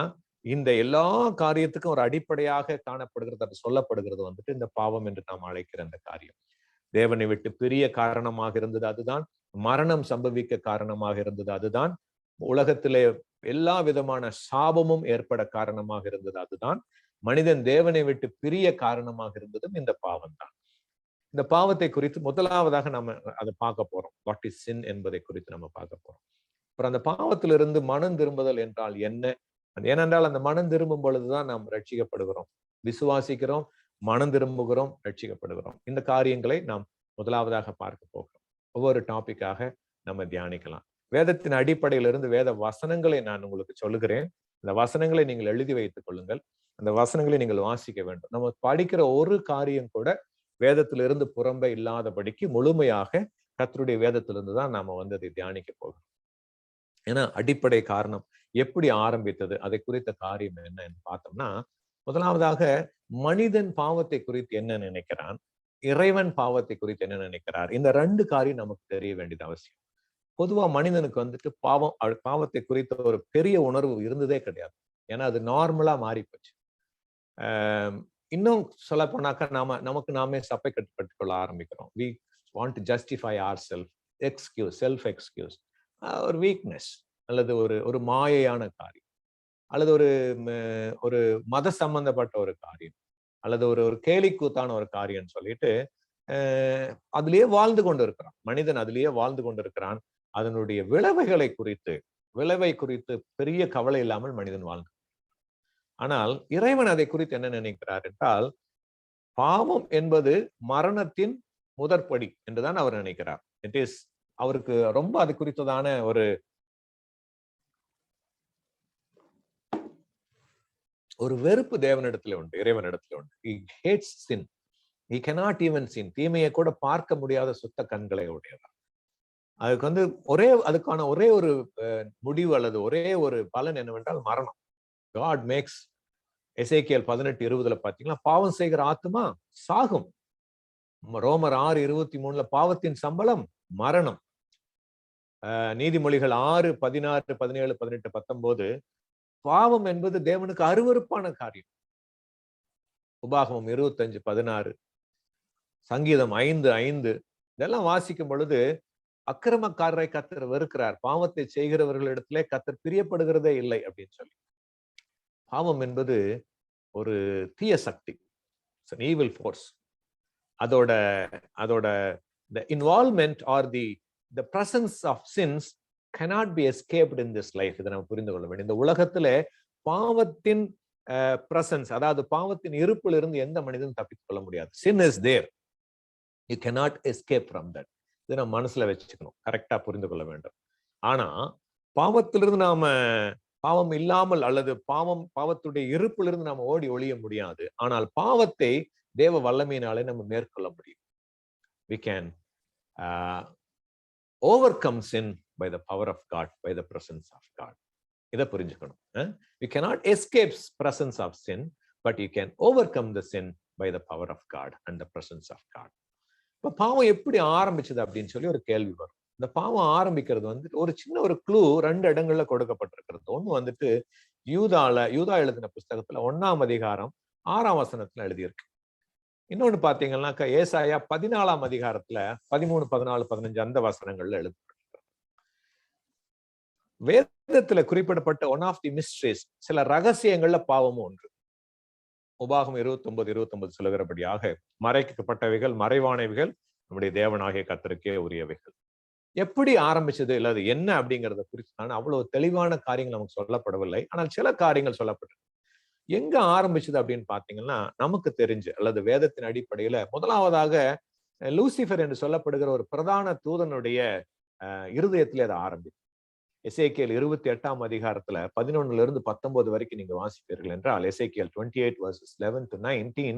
இந்த எல்லா காரியத்துக்கும் ஒரு அடிப்படையாக காணப்படுகிறது, அது சொல்லப்படுகிறது இந்த பாவம் என்று நாம் அழைக்கிற அந்த காரியம். தேவனை விட்டு பிரிய காரணமாக இருந்தது அதுதான், மரணம் சம்பவிக்க காரணமாக இருந்தது அதுதான், உலகத்திலே எல்லா விதமான சாபமும் ஏற்பட காரணமாக இருந்தது அதுதான், மனிதன் தேவனை விட்டு பிரிய காரணமாக இருந்ததும் இந்த பாவம் தான். இந்த பாவத்தை குறித்து முதலாவதாக நம்ம அதை பார்க்க போறோம். வாட் இஸ் சின் என்பதை குறித்து நம்ம பார்க்க போறோம். அப்புறம் அந்த பாவத்திலிருந்து மனம் திரும்புதல் என்றால் என்ன, ஏனென்றால் அந்த மனம் திரும்பும் பொழுதுதான் நாம் ரட்சிக்கப்படுகிறோம், விசுவாசிக்கிறோம், மனம் திரும்புகிறோம், ரட்சிக்கப்படுகிறோம். இந்த காரியங்களை நாம் முதலாவதாக பார்க்க போகிறோம். ஒவ்வொரு டாபிக்காக நம்ம தியானிக்கலாம். வேதத்தின் அடிப்படையிலிருந்து வேத வசனங்களை நான் உங்களுக்கு சொல்லுகிறேன். அந்த வசனங்களை நீங்கள் எழுதி வைத்துக் கொள்ளுங்கள். அந்த வசனங்களை நீங்கள் வாசிக்க வேண்டும். நம்ம படிக்கிற ஒரு காரியம் கூட வேதத்திலிருந்து புறம்பே இல்லாதபடிக்கு முழுமையாக கர்த்தருடைய வேதத்திலிருந்து தான் நாம அதை தியானிக்க போகிறோம். ஏன்னா அடிப்படை காரணம் எப்படி ஆரம்பித்தது, அதை குறித்த காரியம் என்னன்னு பார்த்தோம்னா, முதலாவதாக மனிதன் பாவத்தை குறித்து என்ன நினைக்கிறான், இறைவன் பாவத்தை குறித்து என்ன நினைக்கிறார், இந்த 2 காரியம் நமக்கு தெரிய வேண்டியது அவசியம். பொதுவா மனிதனுக்கு பாவத்தை குறித்த ஒரு பெரிய உணர்வு இருந்ததே கிடையாது. ஏன்னா அது நார்மலா மாறி போச்சு. இன்னும் சொல்ல போனாக்கா நமக்கு நாமே சப்பை கட்டுப்பட்டுக் கொள்ள ஆரம்பிக்கிறோம். we want to justify ourselves, self excuse, ஒரு வீக்னஸ் அல்லது ஒரு மாயையான காரியம் அல்லது ஒரு மத சம்பந்தப்பட்ட ஒரு காரியம் அல்லது ஒரு கேலிக்கூத்தான ஒரு காரியம் சொல்லிட்டு அதுலயே வாழ்ந்து கொண்டு இருக்கிறான் மனிதன். அதுலயே வாழ்ந்து கொண்டிருக்கிறான். அதனுடைய விளைவை குறித்து பெரிய கவலை இல்லாமல் மனிதன் வாழ்ந்து. ஆனால் இறைவன் அதை குறித்து என்ன நினைக்கிறார் என்றால், பாவம் என்பது மரணத்தின் முதற்படி என்றுதான் அவர் நினைக்கிறார். இட் இஸ் அவருக்கு ரொம்ப அது குறித்ததான ஒரு வெறுப்பு தேவனிடத்துல உண்டு, இறைவனிடத்துல உண்டு. He hates sin. He cannot even sin. தீமையை கூட பார்க்க முடியாத சுத்த கண்களை உடையவர். அதுக்கான ஒரே ஒரு முடிவு அல்லது ஒரே ஒரு பலன் என்னவென்றால் மரணம். God makes எசேக்கியேல் 18:20 பாத்தீங்கன்னா, பாவம் செய்கிற ஆத்துமா சாகும். ரோமர் 6:23 பாவத்தின் சம்பளம் மரணம். நீதிமொழிகள் 6:16, 17, 18, 19 பாவம் என்பது தேவனுக்கு அருவருப்பான காரியம். உபாகமம் 25:16, சங்கீதம் 5:5 இதெல்லாம் வாசிக்கும் பொழுது அக்கிரமக்காரரை கர்த்தர் வெறுக்கிறார், பாவத்தை செய்கிறவர்களிடத்திலே கர்த்தர் பிரியப்படுகிறதே இல்லை அப்படின்னு சொல்லி. பாவம் என்பது ஒரு தீய சக்தி, ஈவில் ஃபோர்ஸ். அதோட the involvement or the presence of sins cannot be escaped in this life. இதை நம்ம புரிந்து கொள்ள வேண்டும். இந்த உலகத்துல பாவத்தின் பிரசன்ஸ், அதாவது பாவத்தின் இருப்பில் இருந்து எந்த மனிதனும் தப்பித்துக் கொள்ள முடியாது. sin is there, you cannot escape from that. இதை நம்ம மனசுல வச்சுக்கணும், கரெக்டா புரிந்து கொள்ள வேண்டும். ஆனா பாவத்திலிருந்து பாவம் இல்லாமல் அல்லது பாவத்துடைய இருப்பிலிருந்து நாம ஓடி ஒழிய முடியாது. ஆனால் பாவத்தை தேவ வல்லமையினாலே நம்ம மேற்கொள்ள முடியும். We can overcome sin by the power of God, by the presence of God. இதை புரிஞ்சுக்கணும். You cannot escape presence of sin, but you can overcome the sin by the power of God and the presence of God. இப்ப பாவம் எப்படி ஆரம்பிச்சது அப்படின்னு சொல்லி ஒரு கேள்வி வரும். இந்த பாவம் ஆரம்பிக்கிறது ஒரு சின்ன ஒரு க்ளூ 2 இடங்கள்ல கொடுக்கப்பட்டிருக்கிறது. ஒண்ணு யூதா எழுதின புஸ்தகத்துல 1ஆம் அதிகாரம் 6ஆம் வசனத்துல எழுதியிருக்கு. இன்னொன்னு பாத்தீங்கன்னாக்கா ஏசாயா 14ஆம் அதிகாரத்துல 13, 14, 15 அந்த வசனங்கள்ல எழுதப்பட்டிருக்கு. வேதத்துல குறிப்பிடப்பட்ட ஒன் ஆஃப் தி மிஸ்ட்ரீஸ், சில ரகசியங்கள்ல பாவமும் ஒன்று. உபாகம் 29:29 சொல்லுகிறபடியாக, மறைக்கப்பட்டவைகள் மறைவானவைகள் நம்முடைய தேவனாகிய கர்த்தருக்கே உரியவைகள். எப்படி ஆரம்பிச்சது இல்ல அது என்ன அப்படிங்கறத குறித்து அவ்வளவு தெளிவான காரியங்கள் நமக்கு சொல்லப்படவில்லை. ஆனால் சில காரியங்கள் சொல்லப்பட்டிருக்கு. எங்க ஆரம்பிச்சது அப்படின்னு பாத்தீங்கன்னா, நமக்கு தெரிஞ்சு அல்லது வேதத்தின் அடிப்படையில முதலாவதாக லூசிபர் என்று சொல்லப்படுகிற ஒரு பிரதான தூதனுடைய இருதயத்திலே அதை ஆரம்பிச்சு. எசேக்கியேல் 28ஆம் அதிகாரத்துல 11-19 வரைக்கும் நீங்க வாசிப்பீர்கள் என்றால், எசேக்கியேல் 28:11-19,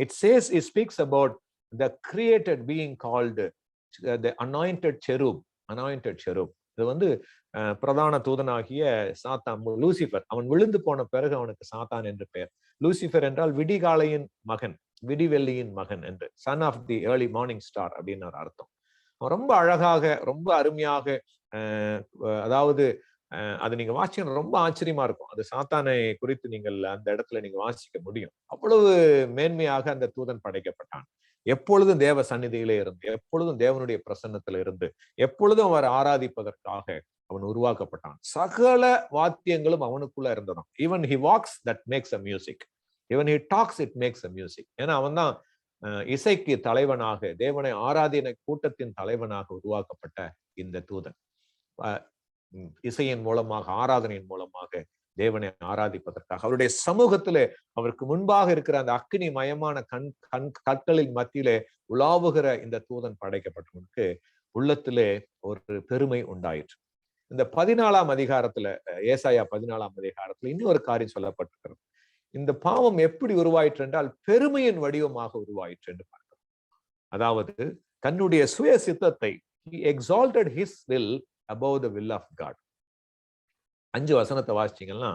it says, it speaks about the created being called the anointed cherub. இது பிரதான தூதனாகிய சாத்தான், லூசிபர். அவன் விழுந்து போன பிறகு அவனுக்கு சாத்தான் என்று பெயர். லூசிபர் என்றால் விடிகாலையின் மகன், விடிவெள்ளியின் மகன் என்று, son of the early morning star அப்படின்னு ஒரு அர்த்தம். அவன் ரொம்ப அழகாக, ரொம்ப அருமையாக, அதாவது அது நீங்க வாசிக்க ரொம்ப ஆச்சரியமா இருக்கும். அது சாத்தானை குறித்து நீங்கள் அந்த இடத்துல நீங்க வாசிக்க முடியும். அவ்வளவு மேன்மையாக அந்த தூதன் படைக்கப்பட்டான். எப்பொழுதும் தேவ சந்நிதியிலே இருந்து, எப்பொழுதும் தேவனுடைய பிரசன்னத்துல இருந்து, எப்பொழுதும் அவர் ஆராதிப்பதற்காக அவன் உருவாக்கப்பட்டான். சகல வாத்தியங்களும் அவனுக்குள்ள இருந்ததும். Even he walks, that makes a music. even he talks, it makes a music. ஏன்னா அவன் தான் இசைக்கு தலைவனாக, தேவனை ஆராதனை கூட்டத்தின் தலைவனாக உருவாக்கப்பட்ட இந்த தூதன். இசையின் மூலமாக, ஆராதனையின் மூலமாக தேவனை ஆராதிப்பதற்காக அவருடைய சமூகத்திலே அவருக்கு முன்பாக இருக்கிற அந்த அக்கினி மயமான கற்களின் மத்தியிலே உலாவுகிற இந்த தூதன் படைக்கப்பட்டவனுக்கு உள்ளத்திலே ஒரு பெருமை உண்டாயிற்று. இந்த 14ஆம் அதிகாரத்துல, ஏசாயா 14ஆம் அதிகாரத்துல இன்னொரு காரியம் சொல்லப்பட்டிருக்கிறது. இந்த பாவம் எப்படி உருவாயிற்று என்றால் பெருமையின் வடிவமாக உருவாயிற்று என்று பார்க்கிறோம். அதாவது தன்னுடைய சுய சித்தத்தை, he exalted his will above the will of God. 5 வசனத்தை வாசிச்சீங்கன்னா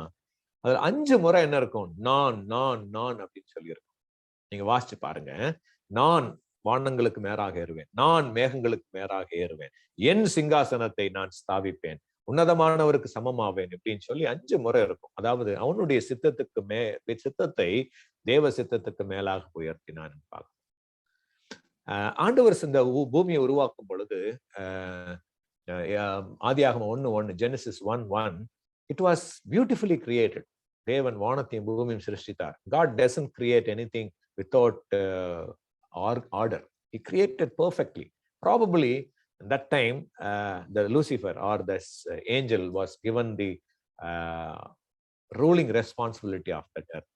அதுல 5 முறை என்ன இருக்கும்? நான் நான் நான் அப்படின்னு சொல்லி இருக்கும். நீங்க வாசிச்சு பாருங்க. நான் வானங்களுக்கு மேலாக ஏறுவேன், நான் மேகங்களுக்கு மேலாக ஏறுவேன், என் சிங்காசனத்தை நான் ஸ்தாபிப்பேன், உன்னதமானவருக்கு சமமாவேன் அப்படின்னு சொல்லி 5 முறை இருக்கும். அதாவது அவனுடைய சித்தத்தை தேவ சித்தத்துக்கு மேலாக உயர்த்தினான். ஆண்டவர் இந்த பூமியை உருவாக்கும் பொழுது ஆதியாகமம் 1:1, Genesis 1:1, it was beautifully created. தேவன் வானத்தையும் பூமியும் சிருஷ்டித்தார். God doesn't create anything without order. He created perfectly. Probably at that time the Lucifer or this angel was given the ruling responsibility of that earth.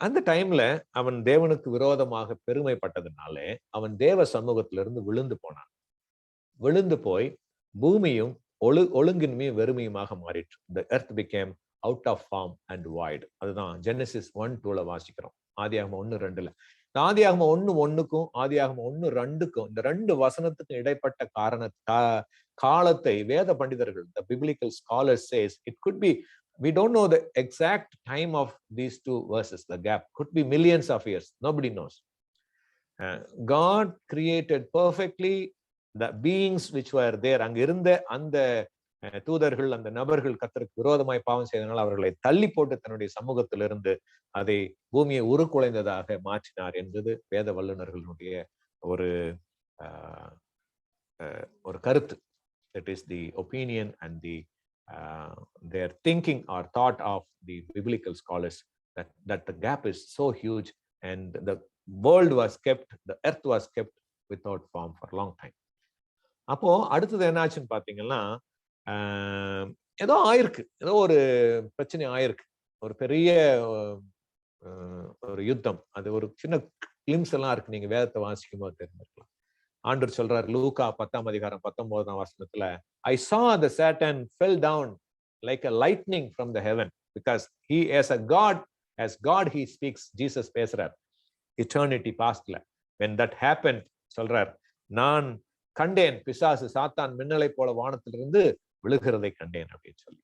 அந்த டைம்ல அவன் தேவனுக்கு விரோதமாக பெருமைப்பட்டதுனாலே அவன் தேவ சமூகத்திலிருந்து விழுந்து போனான். விழுந்து போய் பூமியும் ஒழுங்கின்மையும் வெறுமையுமாக மாறிற்று. The earth became out of form and void. அதுதான் Genesis 1:2 வாசிக்கிறோம். ஆதியாகமம் 1:2. ஆதியாகமம் 1:1க்கும் ஆதியாகமம் 1:2க்கும் இந்த 2 வசனத்துக்கும் இடைப்பட்ட காலத்தை வேத பண்டிதர்கள், the biblical scholars says it could be, we don't know the exact time of these 2 verses. The gap could be millions of years. Nobody knows. God created perfectly the beings which were there. அங்க இருந்த அந்த தூதர்கள், அந்த நபர்கள் கர்த்தருக்கு விரோதமாய் பாவம் செய்தனால் அவர்களை தள்ளி போட்டு தன்னுடைய சமூகத்திலிருந்து அதை பூமியை உருக்குலைந்ததாக மாற்றினார் என்பது வேத வல்லுநர்களுடைய ஒரு கருத்து. That is the opinion and their thinking or thought of the biblical scholars, that the gap is so huge and the world was kept, the earth was kept without form for a long time. அப்போ அடுத்தது என்னாச்சுன்னு பாத்தீங்கன்னா, ஏதோ ஆயிருக்கு, ஏதோ ஒரு பிரச்சனை ஆயிருக்கு, ஒரு பெரிய ஒரு யுத்தம். அது ஒரு சின்ன கிளிம்ஸ் எல்லாம் இருக்கு, நீங்க வேதத்தை வாசிக்கும் போது தெரிஞ்சிருக்கலாம். ஆண்டவர் சொல்றார் லூக்கா 10ஆம் அதிகாரம் 19ஆம் வசனத்துல, I saw the Satan fell down like a lightning from the heaven, because he as God he speaks. Jesus பேசுறார் eternity pastல. When that happened, சொல்றார், நான் கண்டேன் பிசாசு சாத்தான் மின்னலை போல வானத்திலிருந்து விழுகிறதை கண்டேன் அப்படின்னு சொல்லி.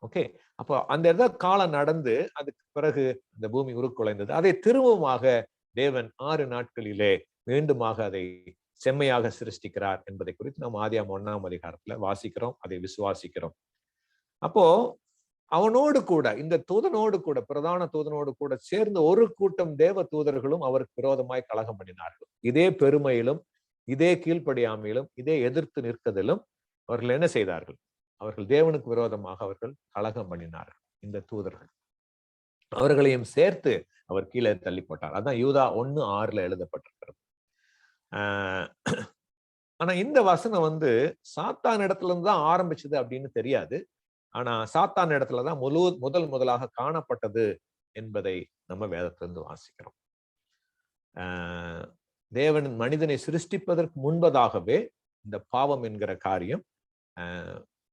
ஓகே, அப்போ அந்த இடத்துல காலம் நடந்து அதுக்கு பிறகு இந்த பூமி உருக்குலைந்தது. அதை திரும்பமாக தேவன் 6 நாட்களிலே மீண்டுமாக அதை செம்மையாக சிருஷ்டிக்கிறார் என்பதை குறித்து நாம் ஆதியாகமம் 1ஆம் அதிகாரத்துல வாசிக்கிறோம், அதை விசுவாசிக்கிறோம். அப்போ அவனோடு கூட, இந்த தூதனோடு கூட, பிரதான தூதனோடு கூட சேர்ந்து ஒரு கூட்டம் தேவ தூதர்களும் அவருக்கு விரோதமாய் கலகம் பண்ணினார்கள். இதே பெருமையிலும், இதே கீழ்ப்படியாமையிலும், இதே எதிர்த்து நிற்கதிலும் அவர்கள் என்ன செய்தார்கள்? அவர்கள் தேவனுக்கு விரோதமாக அவர்கள் கலகம் பண்ணினார்கள். இந்த தூதர்கள் அவர்களையும் சேர்த்து அவர் கீழே தள்ளி போட்டார். அதான் யூதா 1:6 எழுதப்பட்டிருக்கிறது. ஆனா இந்த வசனம் சாத்தான் இடத்துல இருந்து தான் ஆரம்பிச்சது அப்படின்னு தெரியாது. ஆனா சாத்தான் இடத்துலதான் முதலாக காணப்பட்டது என்பதை நம்ம வேதத்திலிருந்து வாசிக்கிறோம். தேவன் மனிதனை சிருஷ்டிப்பதற்கு முன்பதாகவே இந்த பாவம் என்கிற காரியம்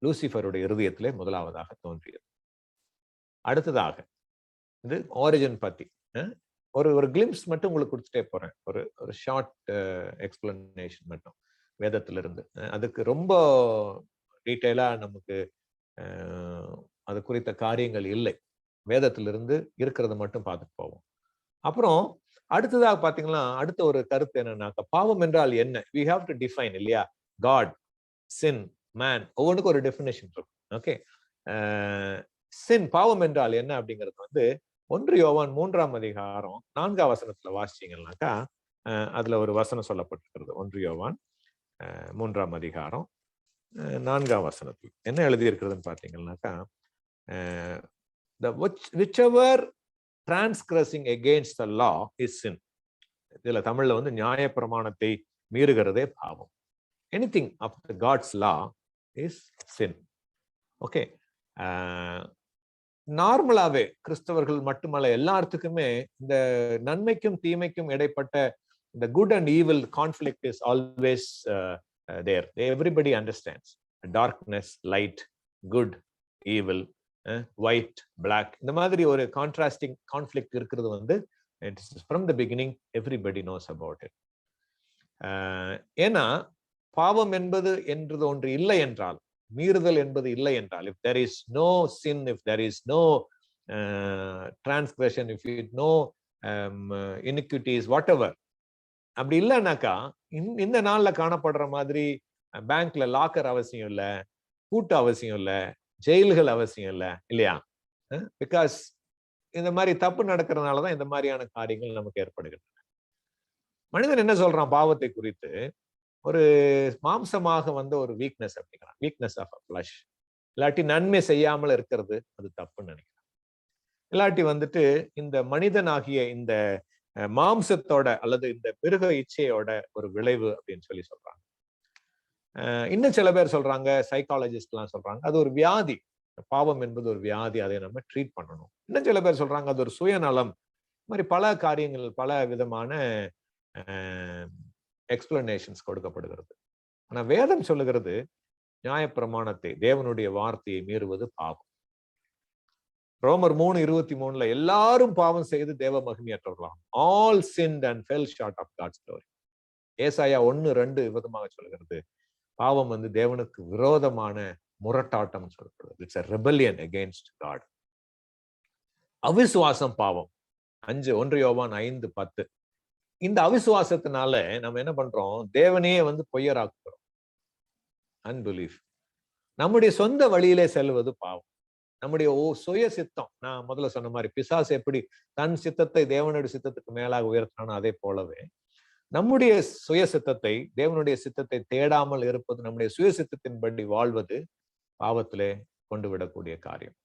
லூசிஃபருடைய இருதயத்திலே முதலாவதாக தோன்றியது. அடுத்ததாக இது ஆரிஜின் பத்தி ஒரு கிளிம்ஸ் மட்டும் உங்களுக்கு கொடுத்துட்டே போறேன், ஒரு ஷார்ட் எக்ஸ்பிளனேஷன் மட்டும் வேதத்திலிருந்து. அதுக்கு ரொம்ப டீட்டெயிலா நமக்கு அது குறித்த காரியங்கள் இல்லை, வேதத்திலிருந்து இருக்கிறத மட்டும் பார்த்துட்டு போவோம். அப்புறம் அடுத்ததாக பாத்தீங்கன்னா, அடுத்த ஒரு கருத்து என்னன்னாக்கா, பாவம் என்றால் என்ன? we have to define, இல்லையா? God, sin, man, ஒவ்வொன்றுக்கும் ஒரு டெஃபினேஷன் இருக்கும். ஓகே, sin, பாவம் என்றால் என்ன அப்படிங்கிறது 1 யோவான் 3ஆம் அதிகாரம் 4ஆம் வசனத்துல வாசிச்சீங்கன்னாக்கா அதுல ஒரு வசனம் சொல்லப்பட்டிருக்கிறது. 1 யோவான் 3ஆம் அதிகாரம் 4ஆம் வசனத்தில் என்ன எழுதி இருக்கிறதுன்னு பாத்தீங்கன்னாக்கா, whichever transgressing against the law is sin. இதுல தமிழ்ல நியாயப்பிரமாணத்தை மீறுகிறதே பாவம். anything of the God's law is sin. Okay, நார்மலாவே கிறிஸ்தவர்கள் மட்டுமல்ல, எல்லாத்துக்குமே இந்த நன்மைக்கும் தீமைக்கும் இடைப்பட்ட இந்த good and evil conflict is always there. Everybody understands. Darkness, light, good, evil, white, black, இந்த மாதிரி ஒரு கான்ட்ராஸ்டிங் கான்ஃபிளிக்ட் இருக்கிறது வந்து from the beginning everybody knows about it. ஏன்னா பாவம் என்பது என்றது ஒன்று இல்லை என்றால், மீறுதல் என்பது இல்லை என்றால், if there is no sin, if there is no transgression, if it no iniquities, whatever, அப்படி இல்லைன்னாக்கா இந்த நாள்ல காணப்படுற மாதிரி பேங்க்ல லாக்கர் அவசியம் இல்லை, கூட்டு அவசியம் இல்லை, ஜெயில்கள் அவசியம் இல்லை, இல்லையா? பிகாஸ் இந்த மாதிரி தப்பு நடக்கிறதுனாலதான் இந்த மாதிரியான காரியங்கள் நமக்கு ஏற்படுகின்றன. மனிதன் என்ன சொல்றான் பாவத்தை குறித்து? ஒரு மாம்சமாக வந்த ஒரு வீக்னஸ் அப்படிங்கிறான், வீக்னஸ் ஆஃப் ஃபிளஷ். இல்லாட்டி நன்மை செய்யாமல் இருக்கிறது அது தப்புன்னு நினைக்கிறான். இல்லாட்டி வந்துட்டு இந்த மனிதனாகிய இந்த மாம்சத்தோட அல்லது இந்த மிருக இச்சையோட ஒரு விளைவு அப்படின்னு சொல்லி சொல்றாங்க. இன்னும் சில பேர் சொல்றாங்க, சைக்காலஜிஸ்ட் எல்லாம் சொல்றாங்க, அது ஒரு வியாதி, பாவம் என்பது ஒரு வியாதி, அதை நம்ம ட்ரீட் பண்ணணும். இன்னும் சில பேர் சொல்றாங்க அது ஒரு சுயநலம். இந்த மாதிரி பல காரியங்கள், பல விதமான எக்ஸ்பிளனேஷன்ஸ் கொடுக்கப்படுகிறது. ஆனா வேதம் சொல்லுகிறது நியாயப்பிரமாணத்தை, தேவனுடைய வார்த்தையை மீறுவது பாவம். ரோமர் 3:23 எல்லாரும் பாவம் செய்து தேவ மகிமையற்றவர்களாம். All sinned and fell short of God's glory. ஏசாயா 1:2 விதமாக சொல்லுகிறது பாவம் வந்து தேவனுக்கு விரோதமான முரட்டாட்டம் சொல்லப்படுது. It's a rebellion against God. அவிசுவாசம் பாவம். 1 யோவான் 5:10. இந்த அவிசுவாசத்தினால நம்ம என்ன பண்றோம்? தேவனையே வந்து பொய்யராக்குறோம். அன்பிலீஃப். நம்முடைய சொந்த வழியிலே செல்வது பாவம். நம்முடைய சுய சித்தம், நான் முதல்ல சொன்ன மாதிரி பிசாசு எப்படி தன் சித்தத்தை தேவனுடைய சித்தத்துக்கு மேலாக உயர்த்தானோ அதே போலவே நம்முடைய சுய சித்தத்தை, தேவனுடைய சித்தத்தை தேடாமல் இருப்பது, நம்முடைய சுய சித்தத்தின்படி வாழ்வது பாவத்திலே கொண்டு விடக்கூடிய காரியம்.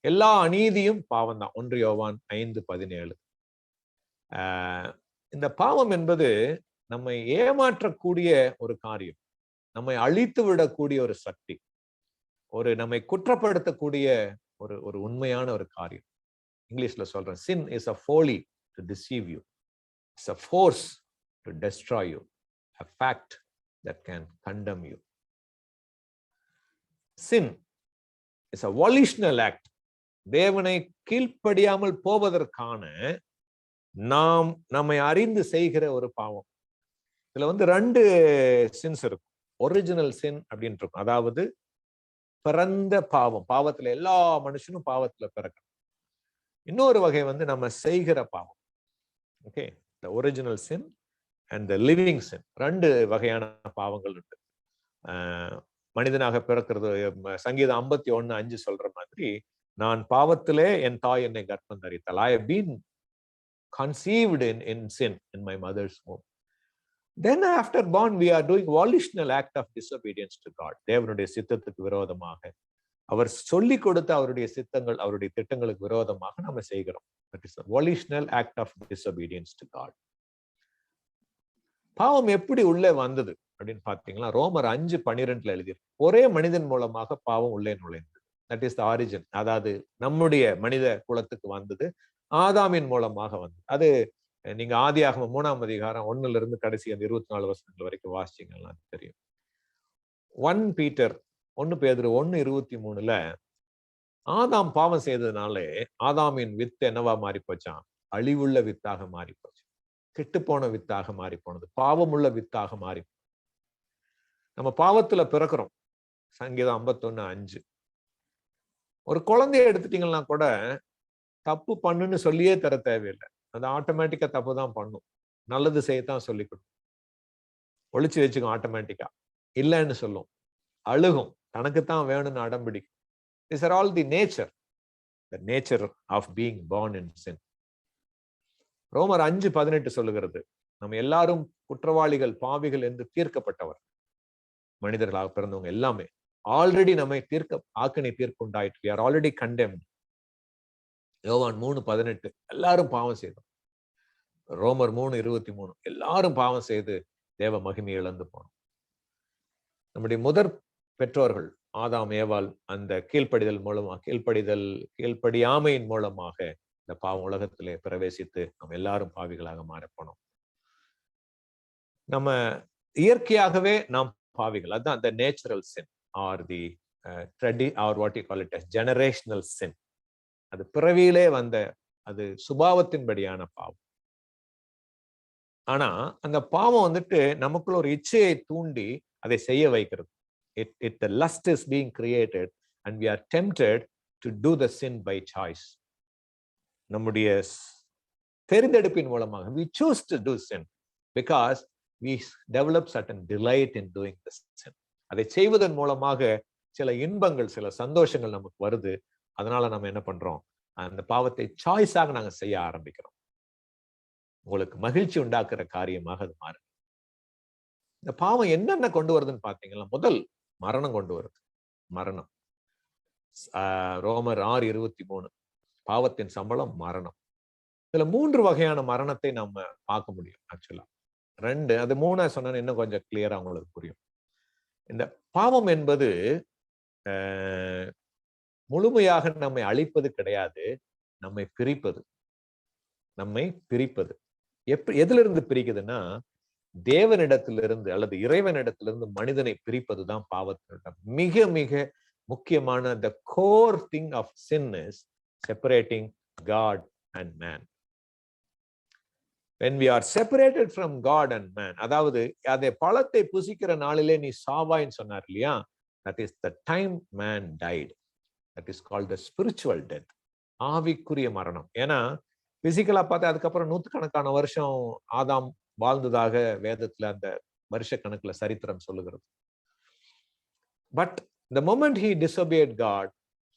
எல்லா அநீதியும் பாவம் தான். 1 யோவான் 5:17. இந்த பாவம் என்பது நம்மை ஏமாற்றக்கூடிய ஒரு காரியம், நம்மை அழித்து விடக்கூடிய ஒரு சக்தி, ஒரு நம்மை குற்றப்படுத்தக்கூடிய ஒரு உண்மையான ஒரு காரியம். இங்கிலீஷ்ல சொல்றேன், sin is a folly to deceive you, it's a force to destroy you, a fact that can condemn you. Sin is a volitional act. தேவனை கீழ்ப்படியாமல் போவதற்கான நாம் நம்மை அறிந்து செய்கிற ஒரு பாவம். இதுல வந்து 2 சின்ஸ் இருக்கும். ஒரிஜினல் சின் அப்படின்னு இருக்கும், அதாவது பிறந்த பாவம், பாவத்துல எல்லா மனுஷனும் பாவத்துல பிறக்கணும். இன்னொரு வகை வந்து நம்ம செய்கிற பாவம். Okay, the original sin and the living sin. 2 வகையான பாவங்கள் உண்டு. மனிதனாக பிறக்கிறது, சங்கீதம் 51:5 சொல்ற மாதிரி, நான் பாவத்திலே என் தாய் என்னை கர்ப்பம் தரித்தாள். I have been conceived in sin in my mother's womb. Then after born we are doing volitional act of disobedience to God. தேவனுடைய சித்தத்துக்கு விரோதமாக, அவர் சொல்லி கொடுத்த அவருடைய சித்தங்கள், அவருடைய திட்டங்களுக்கு விரோதமாக நம்ம செய்கிறோம். That is a volitional act of disobedience to God. பாவம் எப்படி உள்ளே வந்தது அப்படின்னு பாத்தீங்களா? ரோமர் 5:12 எழுதியிருக்கு, ஒரே மனிதன் மூலமாக பாவம் உள்ளே நுழைந்தது. That is the origin. அதாவது நம்முடைய மனித குலத்துக்கு வந்தது ஆதாமின் மூலமாக வந்தது. அது நீங்க ஆதியாகமம் 3ஆம் அதிகாரம் 1ல இருந்து கடைசி அந்த 24 வசனங்கள் வரைக்கும் வாசிச்சீங்கன்னா தெரியும். 1 பேதுரு 1:23 ஆதாம் பாவம் செய்ததுனாலே ஆதாமின் வித்து என்னவா மாறி போச்சான்? அழிவுள்ள வித்தாக மாறி போச்சு, கெட்டுப்போன வித்தாக மாறி போனது, பாவமுள்ள வித்தாக மாறி. நம்ம பாவத்துல பிறக்கிறோம். சங்கீதம் 51:5. ஒரு குழந்தைய எடுத்துட்டீங்கன்னா கூட தப்பு பண்ணுன்னு சொல்லியே தர தேவையில்லை, அது ஆட்டோமேட்டிக்கா தப்பு தான் பண்ணும். நல்லது செய்யத்தான் சொல்லி கொடுக்கும். ஒளிச்சு வச்சுக்கும் ஆட்டோமேட்டிக்கா. இல்லைன்னு சொல்லும், அழுகும், தனக்குத்தான் வேணும்னு அடம்பிடிக்கும். These are all the nature of being born in sin. ரோமர் 5:18 சொல்லுகிறது, நம்ம எல்லாரும் குற்றவாளிகள், பாவிகள் என்று தீர்க்கப்பட்டவர். மனிதர்களாக பிறந்தவங்க எல்லாமே ஆல்ரெடி நம்மை ஆக்கினை தீர்ப்புண்டாயிற்று. We are already condemned. யோவான் 3:18 எல்லாரும் பாவம் செய்தோம். ரோமர் 3:23 எல்லாரும் பாவம் செய்து தேவ மகிமையை இழந்து போனோம். நம்முடைய முதற் பெற்றோர்கள் ஆதாம் ஏவாள் அந்த கீழ்ப்படியாமையின் மூலமாக இந்த பாவம் உலகத்திலே பிரவேசித்து நம்ம எல்லாரும் பாவிகளாக மாறப்போனோம். நம்ம இயற்கையாகவே நாம் பாவிகள், அதுதான் அந்த natural sin. or the or what you call it as generational sin. அது பிறவியிலே வந்த அது சுபாவத்தின்படியான பாவம். ஆனா அந்த பாவம் வந்துட்டு நமக்குள்ள ஒரு இச்சையை தூண்டி அதை செய்ய வைக்கிறது. The lust is being created and we are tempted to do the sin by choice. நம்முடைய தெரிந்தெடுப்பின் மூலமாக we choose to do sin because we develop certain delight in doing this sin. அதை செய்வதன் மூலமாக சில இன்பங்கள், சில சந்தோஷங்கள் நமக்கு வருது. அதனால நம்ம என்ன பண்றோம்? அந்த பாவத்தை சாய்ஸாக நாங்க செய்ய ஆரம்பிக்கிறோம். உங்களுக்கு மகிழ்ச்சி உண்டாக்குற காரியமாக அது மாறும். இந்த பாவம் என்னென்ன கொண்டு வருதுன்னு பாத்தீங்கன்னா, முதல் மரணம் கொண்டு வருது. மரணம். ரோமர் 6:23 பாவத்தின் சம்பளம் மரணம். இதுல 3 வகையான மரணத்தை நம்ம பார்க்க முடியும். ஆக்சுவலா 2, அது 3 சொன்னா இன்னும் கொஞ்சம் கிளியரா உங்களுக்கு புரியும். இந்த பாவம் என்பது முழுமையாக நம்மை அழிப்பது கிடையாது, நம்மை பிரிப்பது. நம்மை பிரிப்பது எதிலிருந்து பிரிக்குதுன்னா, தேவனிடத்திலிருந்து அல்லது இறைவனிடத்திலிருந்து மனிதனை பிரிப்பதுதான் பாவத்தின் மிக மிக முக்கியமான the core thing of sin is separating God and man. When we are separated from God and man, அதாவது அதை பழத்தை புசிக்கிற நாளிலே நீ சாவாயின்னு சொன்னார் இல்லையா, that is the time man died. That is called the spiritual death. ஆவிக்குரிய மரணம். ஏன்னா பிசிக்கலா பார்த்தா அதுக்கப்புறம் 100கணக்கான வருஷம் ஆதாம் வாழ்ந்ததாக வேதத்துல அந்த வருஷ கணக்குல சரித்திரம் சொல்லுகிறது. But the moment he disobeyed God,